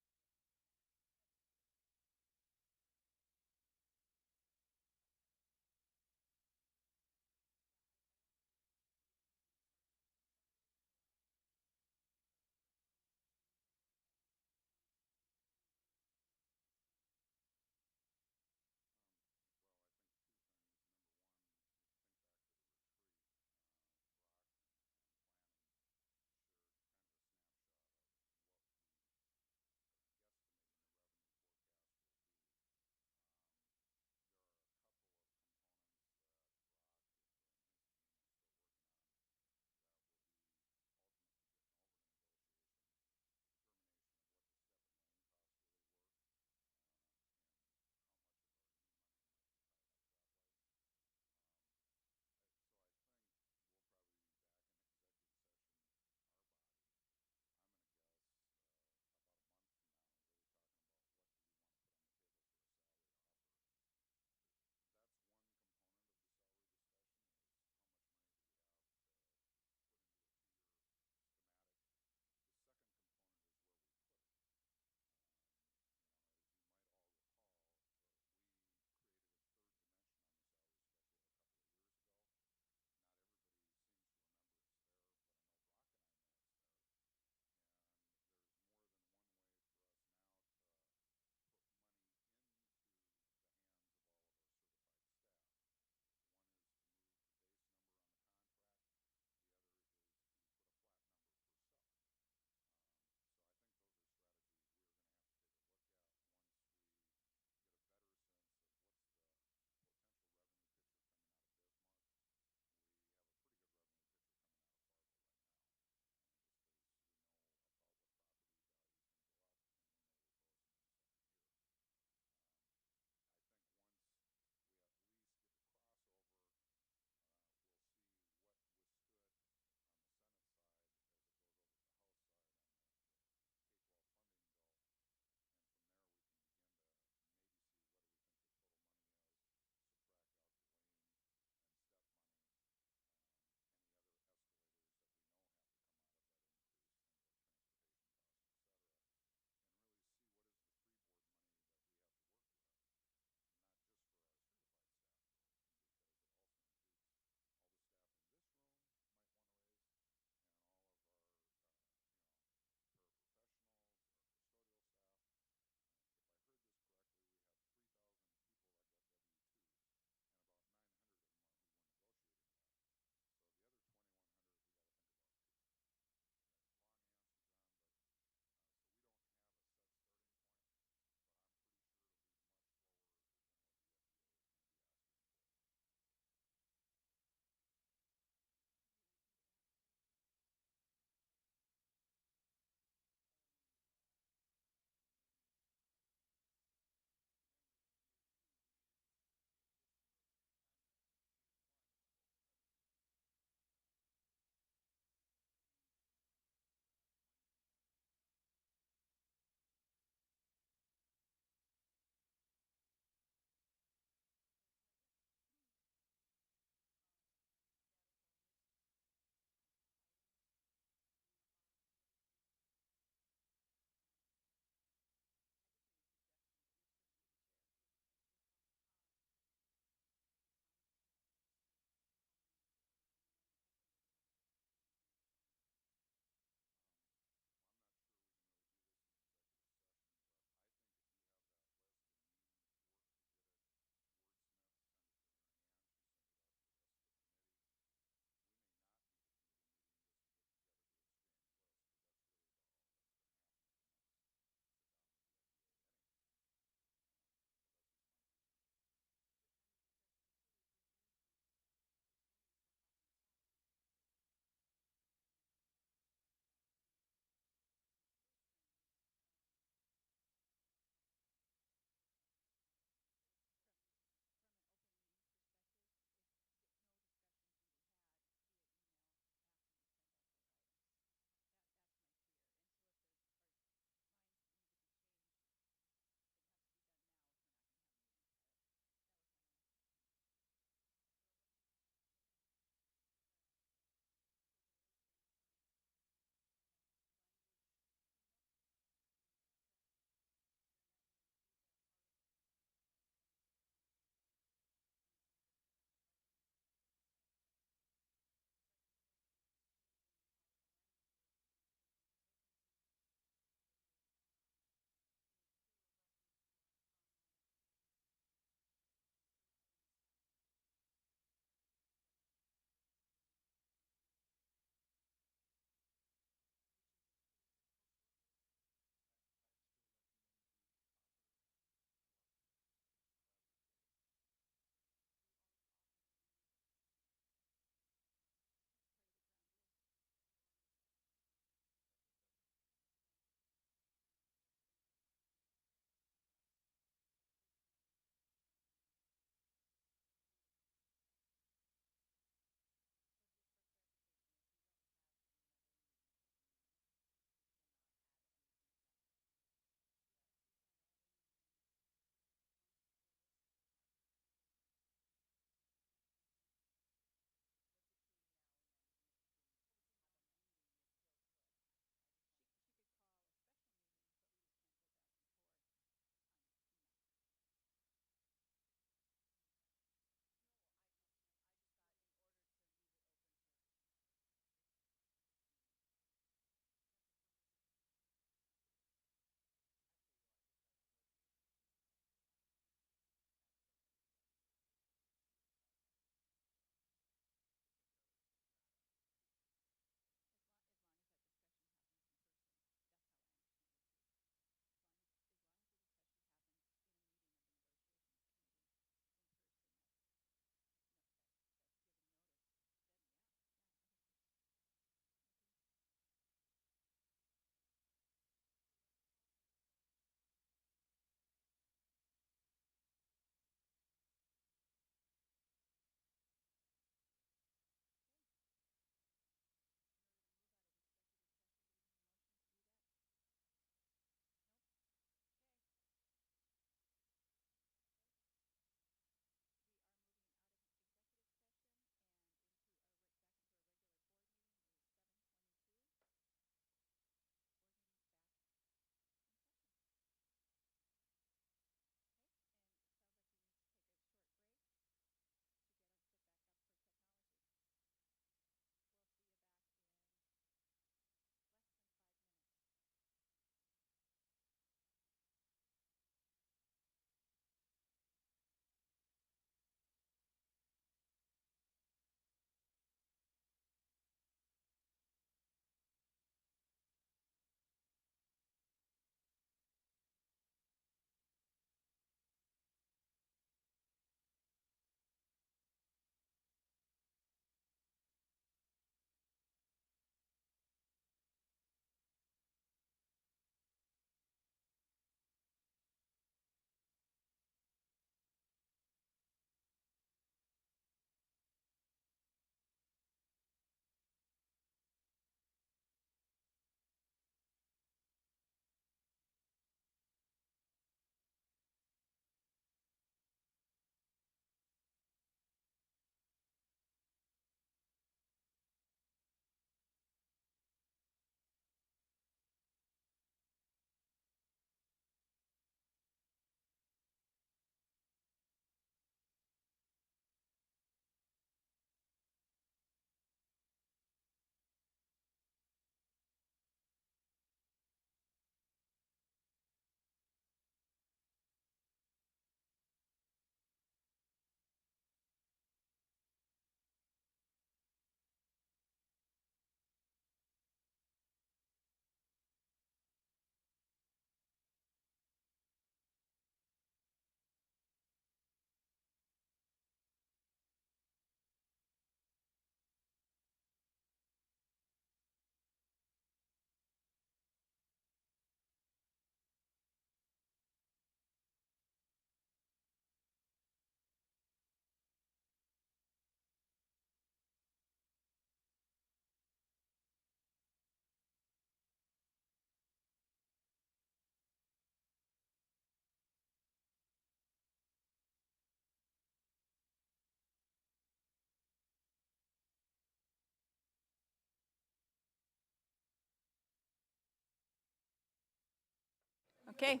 Okay.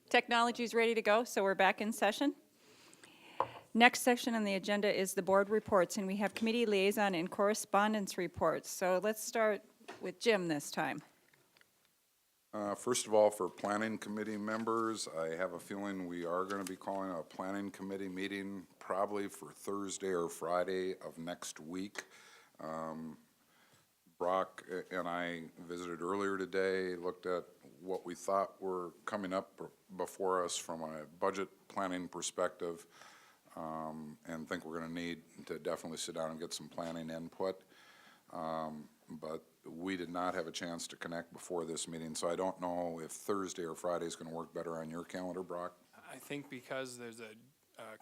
Technology's ready to go, so we're back in session. Next section on the agenda is the board reports, and we have committee liaison and correspondence reports. So let's start with Jim this time.
First of all, for planning committee members, I have a feeling we are going to be calling a planning committee meeting probably for Thursday or Friday of next week. Brock and I visited earlier today, looked at what we thought were coming up before us from a budget planning perspective, and think we're going to need to definitely sit down and get some planning input. But we did not have a chance to connect before this meeting, so I don't know if Thursday or Friday is going to work better on your calendar, Brock.
I think because there's a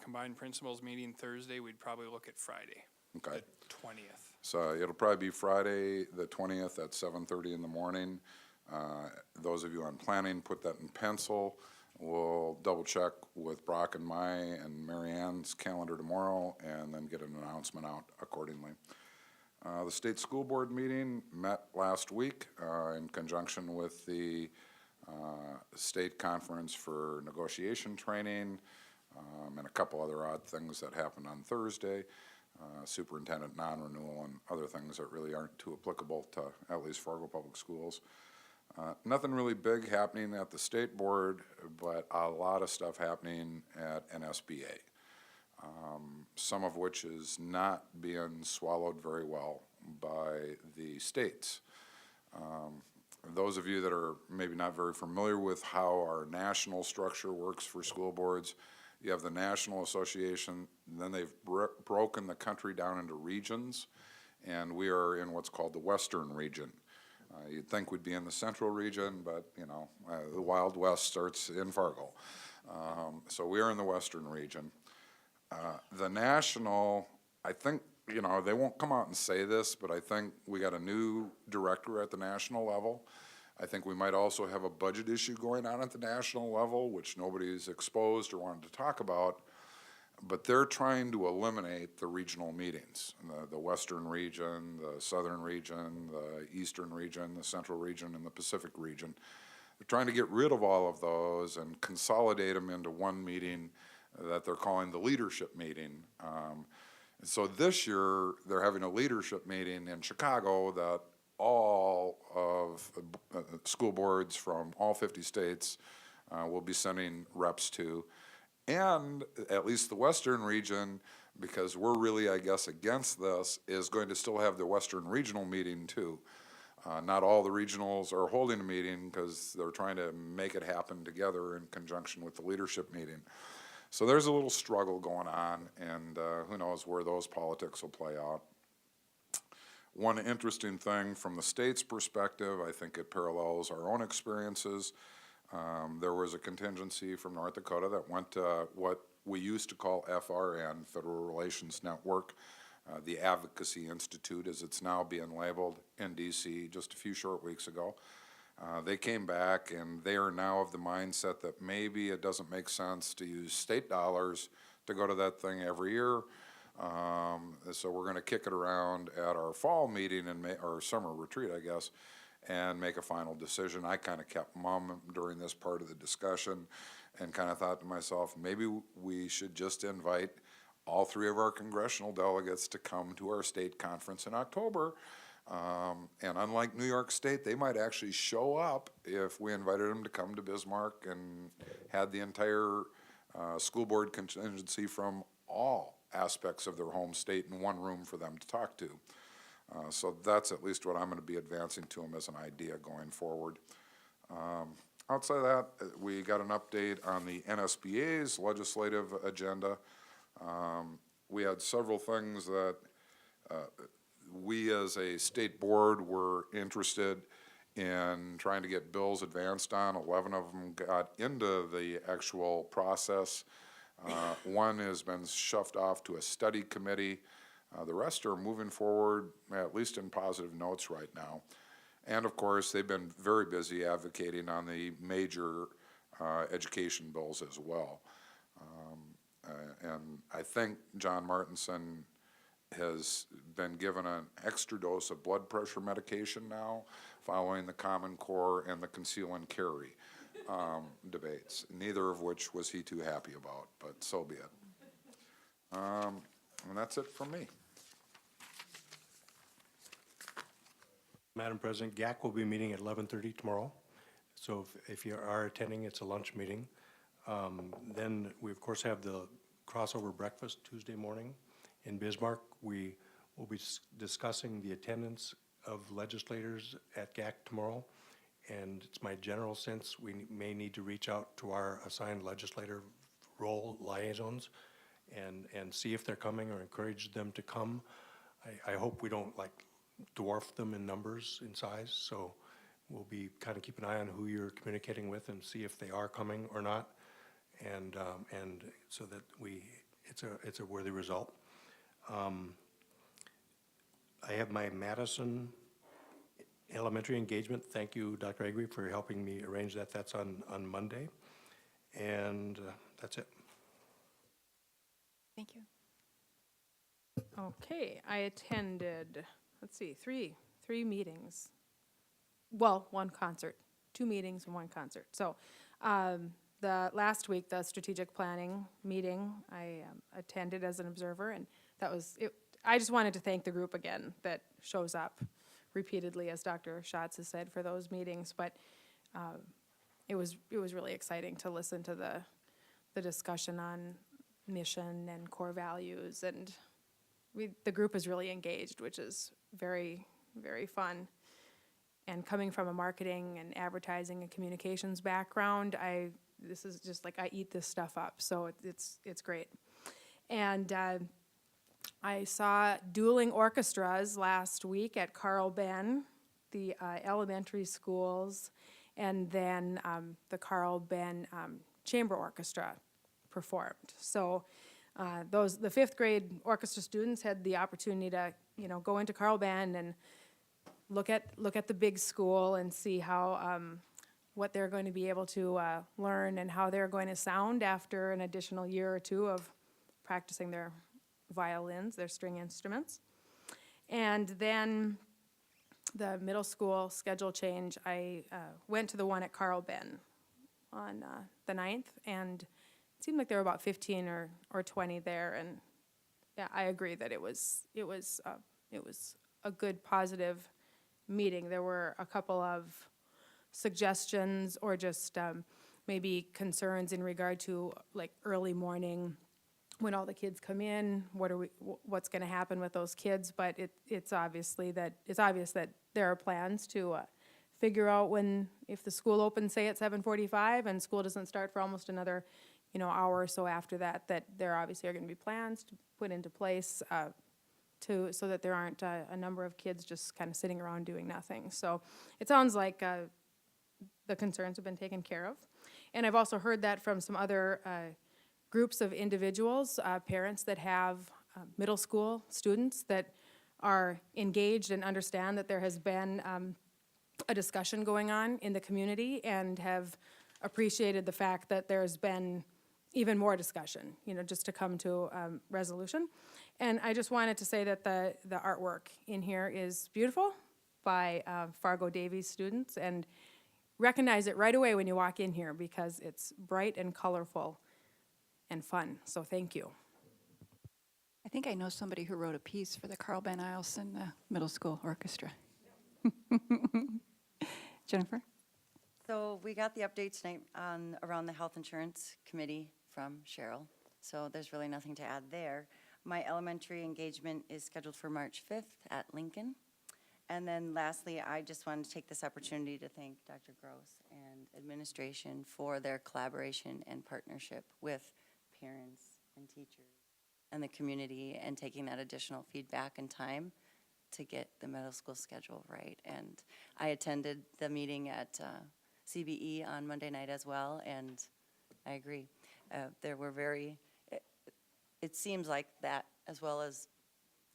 combined principals meeting Thursday, we'd probably look at Friday,
Okay.
the 20th.
So it'll probably be Friday, the 20th at 7:30 in the morning. Those of you on planning, put that in pencil. We'll double check with Brock and Mary Ann's calendar tomorrow and then get an announcement out accordingly. The state school board meeting met last week in conjunction with the state conference for negotiation training and a couple other odd things that happened on Thursday. Superintendent non-renewal and other things that really aren't too applicable to at least Fargo Public Schools. Nothing really big happening at the state board, but a lot of stuff happening at NSBA. Some of which is not being swallowed very well by the states. Those of you that are maybe not very familiar with how our national structure works for school boards, you have the National Association, and then they've broken the country down into regions, and we are in what's called the Western region. You'd think we'd be in the Central region, but, you know, the Wild West starts in Fargo. So we are in the Western region. The national, I think, you know, they won't come out and say this, but I think we got a new director at the national level. I think we might also have a budget issue going on at the national level, which nobody's exposed or wanted to talk about, but they're trying to eliminate the regional meetings, the Western region, the Southern region, the Eastern region, the Central region, and the Pacific region. They're trying to get rid of all of those and consolidate them into one meeting that they're calling the leadership meeting. So this year, they're having a leadership meeting in Chicago that all of school boards from all 50 states will be sending reps to. And at least the Western region, because we're really, I guess, against this, is going to still have the Western regional meeting too. Not all the regionals are holding a meeting because they're trying to make it happen together in conjunction with the leadership meeting. So there's a little struggle going on, and who knows where those politics will play out. One interesting thing from the state's perspective, I think it parallels our own experiences. There was a contingency from North Dakota that went to what we used to call FRN, Federal Relations Network, the Advocacy Institute, as it's now being labeled, in DC just a few short weeks ago. They came back, and they are now of the mindset that maybe it doesn't make sense to use state dollars to go to that thing every year. So we're going to kick it around at our fall meeting and or summer retreat, I guess, and make a final decision. I kind of kept mum during this part of the discussion and kind of thought to myself, maybe we should just invite all three of our congressional delegates to come to our state conference in October. And unlike New York State, they might actually show up if we invited them to come to Bismarck and had the entire school board contingency from all aspects of their home state in one room for them to talk to. So that's at least what I'm going to be advancing to them as an idea going forward. Outside of that, we got an update on the NSBA's legislative agenda. We had several things that we as a state board were interested in trying to get bills advanced on. 11 of them got into the actual process. One has been shoved off to a study committee. The rest are moving forward, at least in positive notes right now. And of course, they've been very busy advocating on the major education bills as well. And I think John Martinson has been given an extra dose of blood pressure medication now, following the Common Core and the conceal and carry debates, neither of which was he too happy about, but so be it. And that's it from me.
Madam President, GAC will be meeting at 11:30 tomorrow. So if you are attending, it's a lunch meeting. Then we, of course, have the crossover breakfast Tuesday morning in Bismarck. We will be discussing the attendance of legislators at GAC tomorrow. And it's my general sense we may need to reach out to our assigned legislator role liaisons and see if they're coming or encourage them to come. I hope we don't like dwarf them in numbers, in size, so we'll be kind of keep an eye on who you're communicating with and see if they are coming or not, and so that it's a worthy result. I have my Madison Elementary engagement. Thank you, Dr. Agri, for helping me arrange that. That's on Monday, and that's it.
Thank you.
Okay, I attended, let's see, three meetings. Well, one concert, 2 meetings and 1 concert. So, the last week, the strategic planning meeting, I attended as an observer, and that was it. I just wanted to thank the group again that shows up repeatedly, as Dr. Schatz has said, for those meetings. But it was really exciting to listen to the discussion on mission and core values, and the group is really engaged, which is very, very fun. And coming from a marketing and advertising and communications background, this is just like I eat this stuff up, so it's great. And I saw dueling orchestras last week at Carl Ben, the elementary schools, and then the Carl Ben Chamber Orchestra performed. So the 5th grade orchestra students had the opportunity to, go into Carl Ben and look at the big school and see how what they're going to be able to learn and how they're going to sound after an additional year or 2 of practicing their violins, their string instruments. And then the middle school schedule change, I went to the one at Carl Ben on the 9th, and it seemed like there were about 15 or 20 there, and yeah, I agree that it was a good, positive meeting. There were a couple of suggestions or just maybe concerns in regard to like early morning when all the kids come in. What's going to happen with those kids? But it's obvious that there are plans to figure out if the school opens, say at 7:45, and school doesn't start for almost another hour or so after that there obviously are going to be plans to put into place so that there aren't a number of kids just kind of sitting around doing nothing. So it sounds like the concerns have been taken care of. And I've also heard that from some other groups of individuals, parents that have middle school students that are engaged and understand that there has been a discussion going on in the community and have appreciated the fact that there's been even more discussion, just to come to resolution. And I just wanted to say that the artwork in here is beautiful by Fargo Davies students, and recognize it right away when you walk in here because it's bright and colorful and fun. So thank you.
I think I know somebody who wrote a piece for the Carl Ben Eielson Middle School Orchestra. Jennifer?
So we got the update tonight around the Health Insurance Committee from Cheryl, so there's really nothing to add there. My elementary engagement is scheduled for March 5th at Lincoln. And then lastly, I just wanted to take this opportunity to thank Dr. Gross and administration for their collaboration and partnership with parents and teachers and the community, and taking that additional feedback and time to get the middle school schedule right. And I attended the meeting at CBE on Monday night as well, and I agree. There were it seems like that, as well as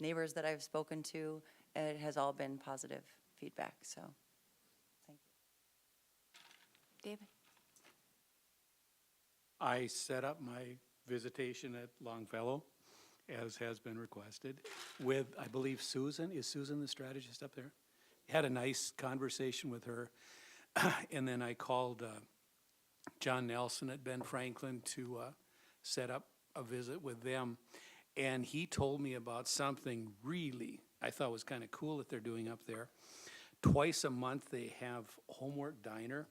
neighbors that I've spoken to, it has all been positive feedback, so thank you.
David?
I set up my visitation at Longfellow, as has been requested, with, I believe, Susan. Is Susan the strategist up there? Had a nice conversation with her. And then I called John Nelson at Ben Franklin to set up a visit with them. And he told me about something really I thought was kind of cool that they're doing up there. Twice a month, they have homework diner.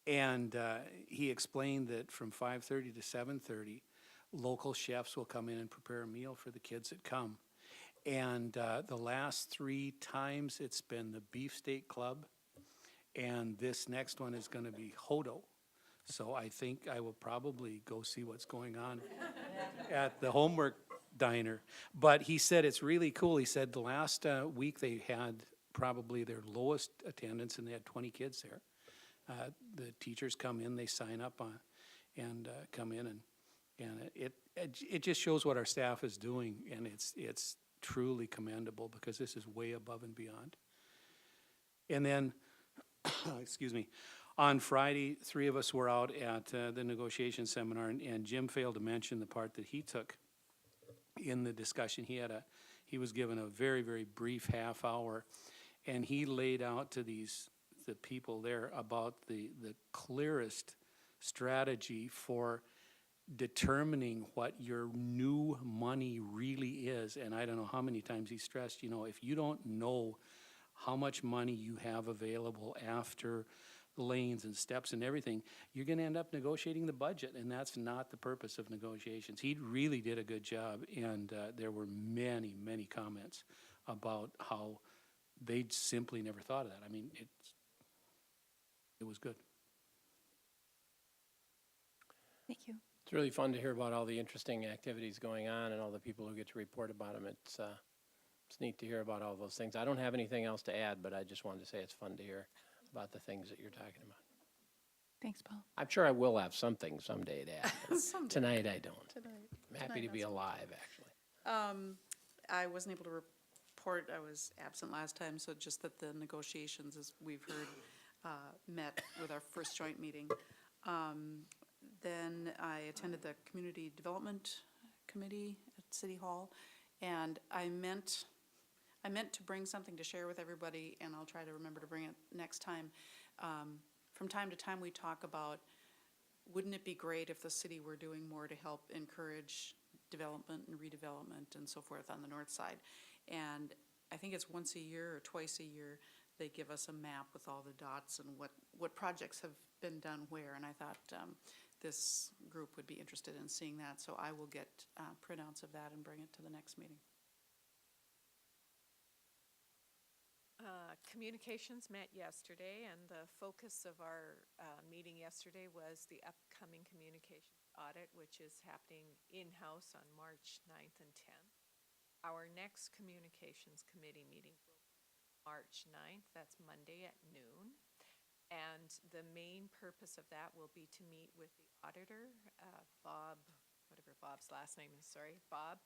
And he explained that from 5:30 to 7:30, local chefs will come in and prepare a meal for the kids that come. And the last 3 times, it's been the Beefsteak Club, and this next one is going to be Hodo. So I think I will probably go see what's going on at the homework diner. But he said it's really cool. He said the last week they had probably their lowest attendance, and they had 20 kids there. The teachers come in, they sign up on, and come in, and it just shows what our staff is doing, and it's truly commendable because this is way above and beyond. And then, excuse me, on Friday, 3 of us were out at the negotiation seminar, and Jim failed to mention the part that he took in the discussion. He was given a very, very brief half hour, and he laid out to the people there about the clearest strategy for determining what your new money really is. And I don't know how many times he stressed, if you don't know how much money you have available after the lanes and steps and everything, you're going to end up negotiating the budget, and that's not the purpose of negotiations. He really did a good job, and there were many, many comments about how they simply never thought of that. I mean, it was good.
Thank you.
It's really fun to hear about all the interesting activities going on and all the people who get to report about them. It's neat to hear about all those things. I don't have anything else to add, but I just wanted to say it's fun to hear about the things that you're talking about.
Thanks, Paul.
I'm sure I will have something someday to add. But tonight I don't.
Tonight.
I'm happy to be alive, actually.
I wasn't able to report, I was absent last time, so just that the negotiations, as we've heard, met with our first joint meeting. Then I attended the Community Development Committee at City Hall, and I meant to bring something to share with everybody, and I'll try to remember to bring it next time. From time to time, we talk about, wouldn't it be great if the city were doing more to help encourage development and redevelopment and so forth on the north side? And I think it's once a year or twice a year, they give us a map with all the dots and what projects have been done where, and I thought this group would be interested in seeing that, so I will get printouts of that and bring it to the next meeting.
Communications met yesterday, and the focus of our meeting yesterday was the upcoming communications audit, which is happening in-house on March 9th and 10th. Our next communications committee meeting will be March 9th, that's Monday at noon. And the main purpose of that will be to meet with the auditor, Bob, whatever Bob's last name is, sorry, Bob.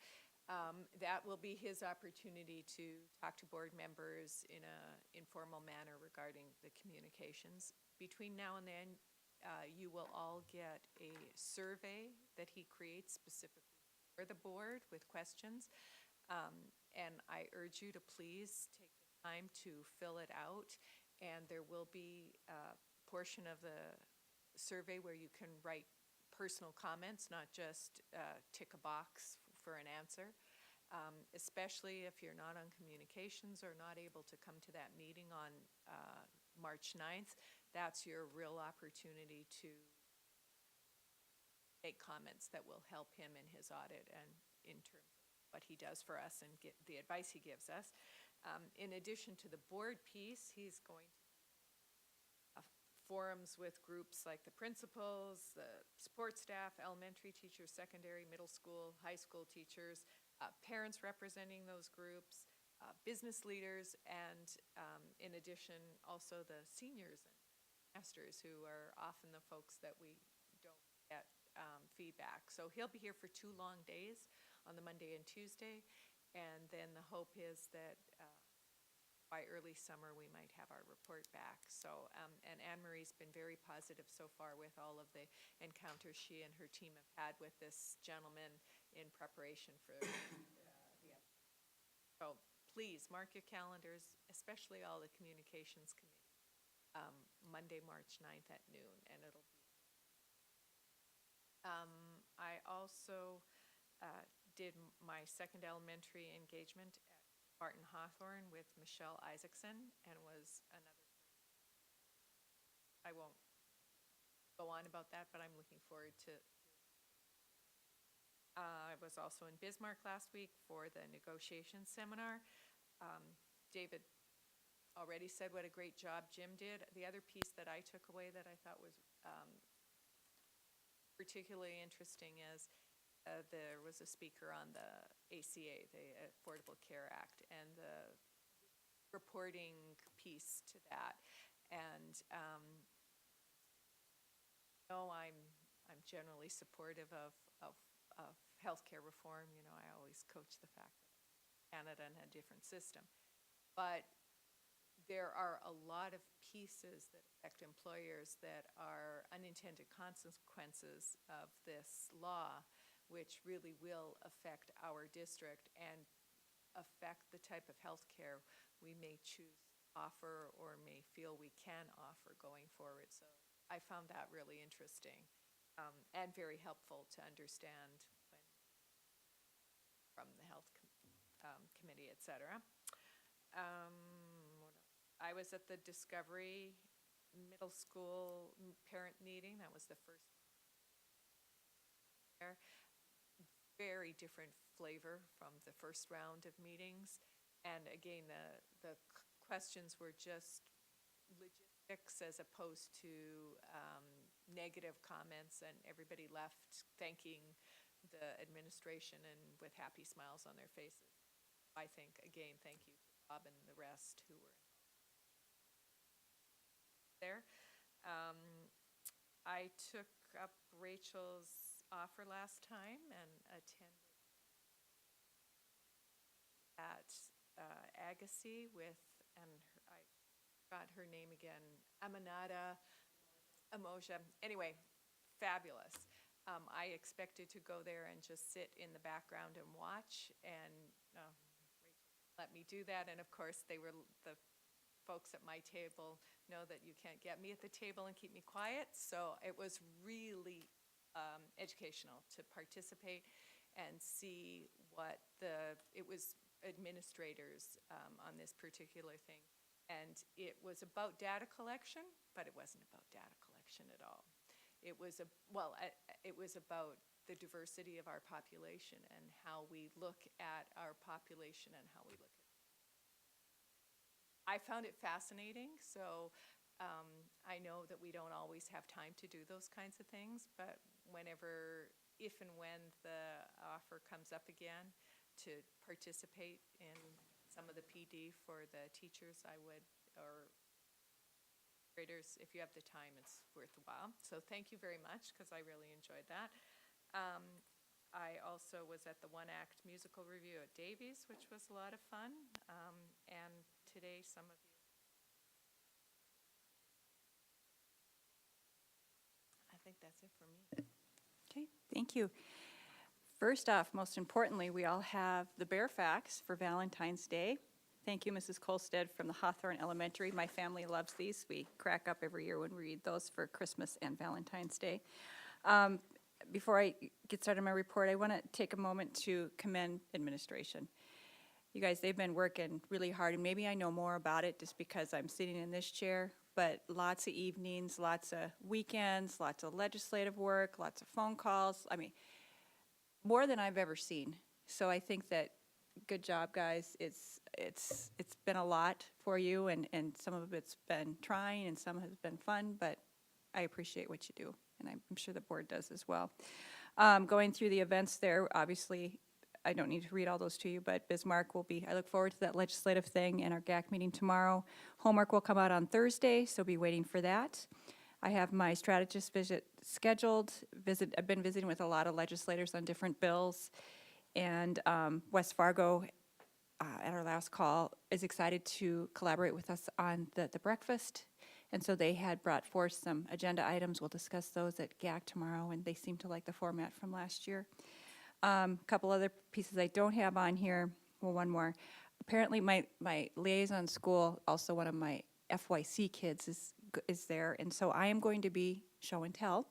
That will be his opportunity to talk to board members in an informal manner regarding the communications. Between now and then, you will all get a survey that he creates specifically for the board with questions. And I urge you to please take the time to fill it out. And there will be a portion of the survey where you can write personal comments, not just tick a box for an answer. Especially if you're not on communications or not able to come to that meeting on March 9th, that's your real opportunity to make comments that will help him in his audit and in terms of what he does for us and get the advice he gives us. In addition to the board piece, he's going to forums with groups like the principals, the support staff, elementary teachers, secondary, middle school, high school teachers, parents representing those groups, business leaders, and in addition, also the seniors and masters who are often the folks that we don't get feedback. So he'll be here for 2 long days on the Monday and Tuesday, and then the hope is that by early summer, we might have our report back. So, and Anne-Marie's been very positive so far with all of the encounters she and her team have had with this gentleman in preparation for the so please mark your calendars, especially all the communications committee, Monday, March 9th at noon, and it'll be. I also did my second elementary engagement at Barton Hawthorne with Michelle Isaacson, and was another. I won't go on about that, but I'm looking forward to. I was also in Bismarck last week for the negotiation seminar. David already said what a great job Jim did. The other piece that I took away that I thought was particularly interesting is there was a speaker on the ACA, the Affordable Care Act, and the reporting piece to that. And I'm generally supportive of healthcare reform. You know, I always coach the fact that Canada and a different system. But there are a lot of pieces that affect employers that are unintended consequences of this law, which really will affect our district and affect the type of health care we may choose to offer or may feel we can offer going forward. So I found that really interesting and very helpful to understand when, from the health committee, et cetera. I was at the Discovery Middle School parent meeting. That was the first there. Very different flavor from the first round of meetings. And again, the questions were just logistics as opposed to negative comments, and everybody left thanking the administration and with happy smiles on their faces. I think, again, thank you to Bob and the rest who were there. I took up Rachel's offer last time and attended at Agassiz with, and I forgot her name again, Aminata Emoja. Anyway, fabulous. I expected to go there and just sit in the background and watch, and Rachel let me do that. And of course, they were the folks at my table know that you can't get me at the table and keep me quiet. So it was really educational to participate and see what it was administrators on this particular thing. And it was about data collection, but it wasn't about data collection at all. It was it was about the diversity of our population and how we look at our population and how we look at it. I found it fascinating. So I know that we don't always have time to do those kinds of things, but whenever, if and when the offer comes up again to participate in some of the PD for the teachers, I would, or graders, if you have the time, it's worth a while. So thank you very much, because I really enjoyed that. I also was at the one-act musical review at Davies, which was a lot of fun. And today, some of you, I think that's it for me.
Okay, thank you. First off, most importantly, we all have the Bear Facts for Valentine's Day. Thank you, Mrs. Kolstead from the Hawthorne Elementary. My family loves these. We crack up every year when we read those for Christmas and Valentine's Day. Before I get started on my report, I want to take a moment to commend administration. You guys, they've been working really hard, and maybe I know more about it just because I'm sitting in this chair, but lots of evenings, lots of weekends, lots of legislative work, lots of phone calls. I mean, more than I've ever seen. So I think that good job, guys. It's been a lot for you, and some of it's been trying and some has been fun, but I appreciate what you do, and I'm sure the board does as well. Going through the events there, obviously, I don't need to read all those to you, but Bismarck will be, I look forward to that legislative thing and our GAC meeting tomorrow. Homework will come out on Thursday, so be waiting for that. I have my strategist visit scheduled. I've been visiting with a lot of legislators on different bills, and West Fargo, at our last call, is excited to collaborate with us on the breakfast, and so they had brought forth some agenda items. We'll discuss those at GAC tomorrow, and they seem to like the format from last year. Couple other pieces I don't have on here, well, one more. Apparently, my liaison school, also one of my FYC kids is there, and so I am going to be show and tell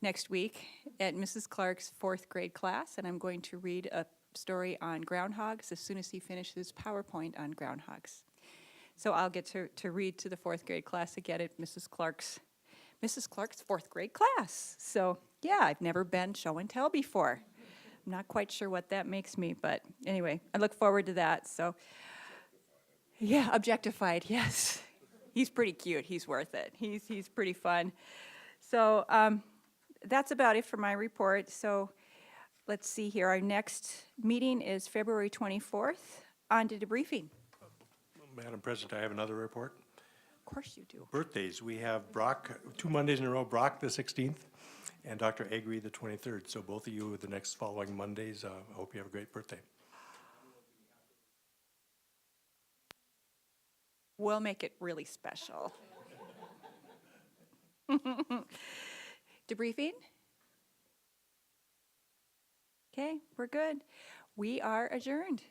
next week at Mrs. Clark's 4th grade class, and I'm going to read a story on groundhogs as soon as he finishes PowerPoint on groundhogs. So I'll get to read to the 4th grade class again at Mrs. Clark's 4th grade class. So yeah, I've never been show and tell before. I'm not quite sure what that makes me, but anyway, I look forward to that. So yeah, objectified, yes. He's pretty cute. He's worth it. He's pretty fun. So that's about it for my report. So let's see here. Our next meeting is February 24th. On to debriefing.
Madam President, I have another report.
Of course you do.
Birthdays, we have Brock, 2 Mondays in a row, Brock the 16th, and Dr. Agri the 23rd. So both of you the next following Mondays, I hope you have a great birthday.
We'll make it really special. Debriefing? Okay, we're good. We are adjourned.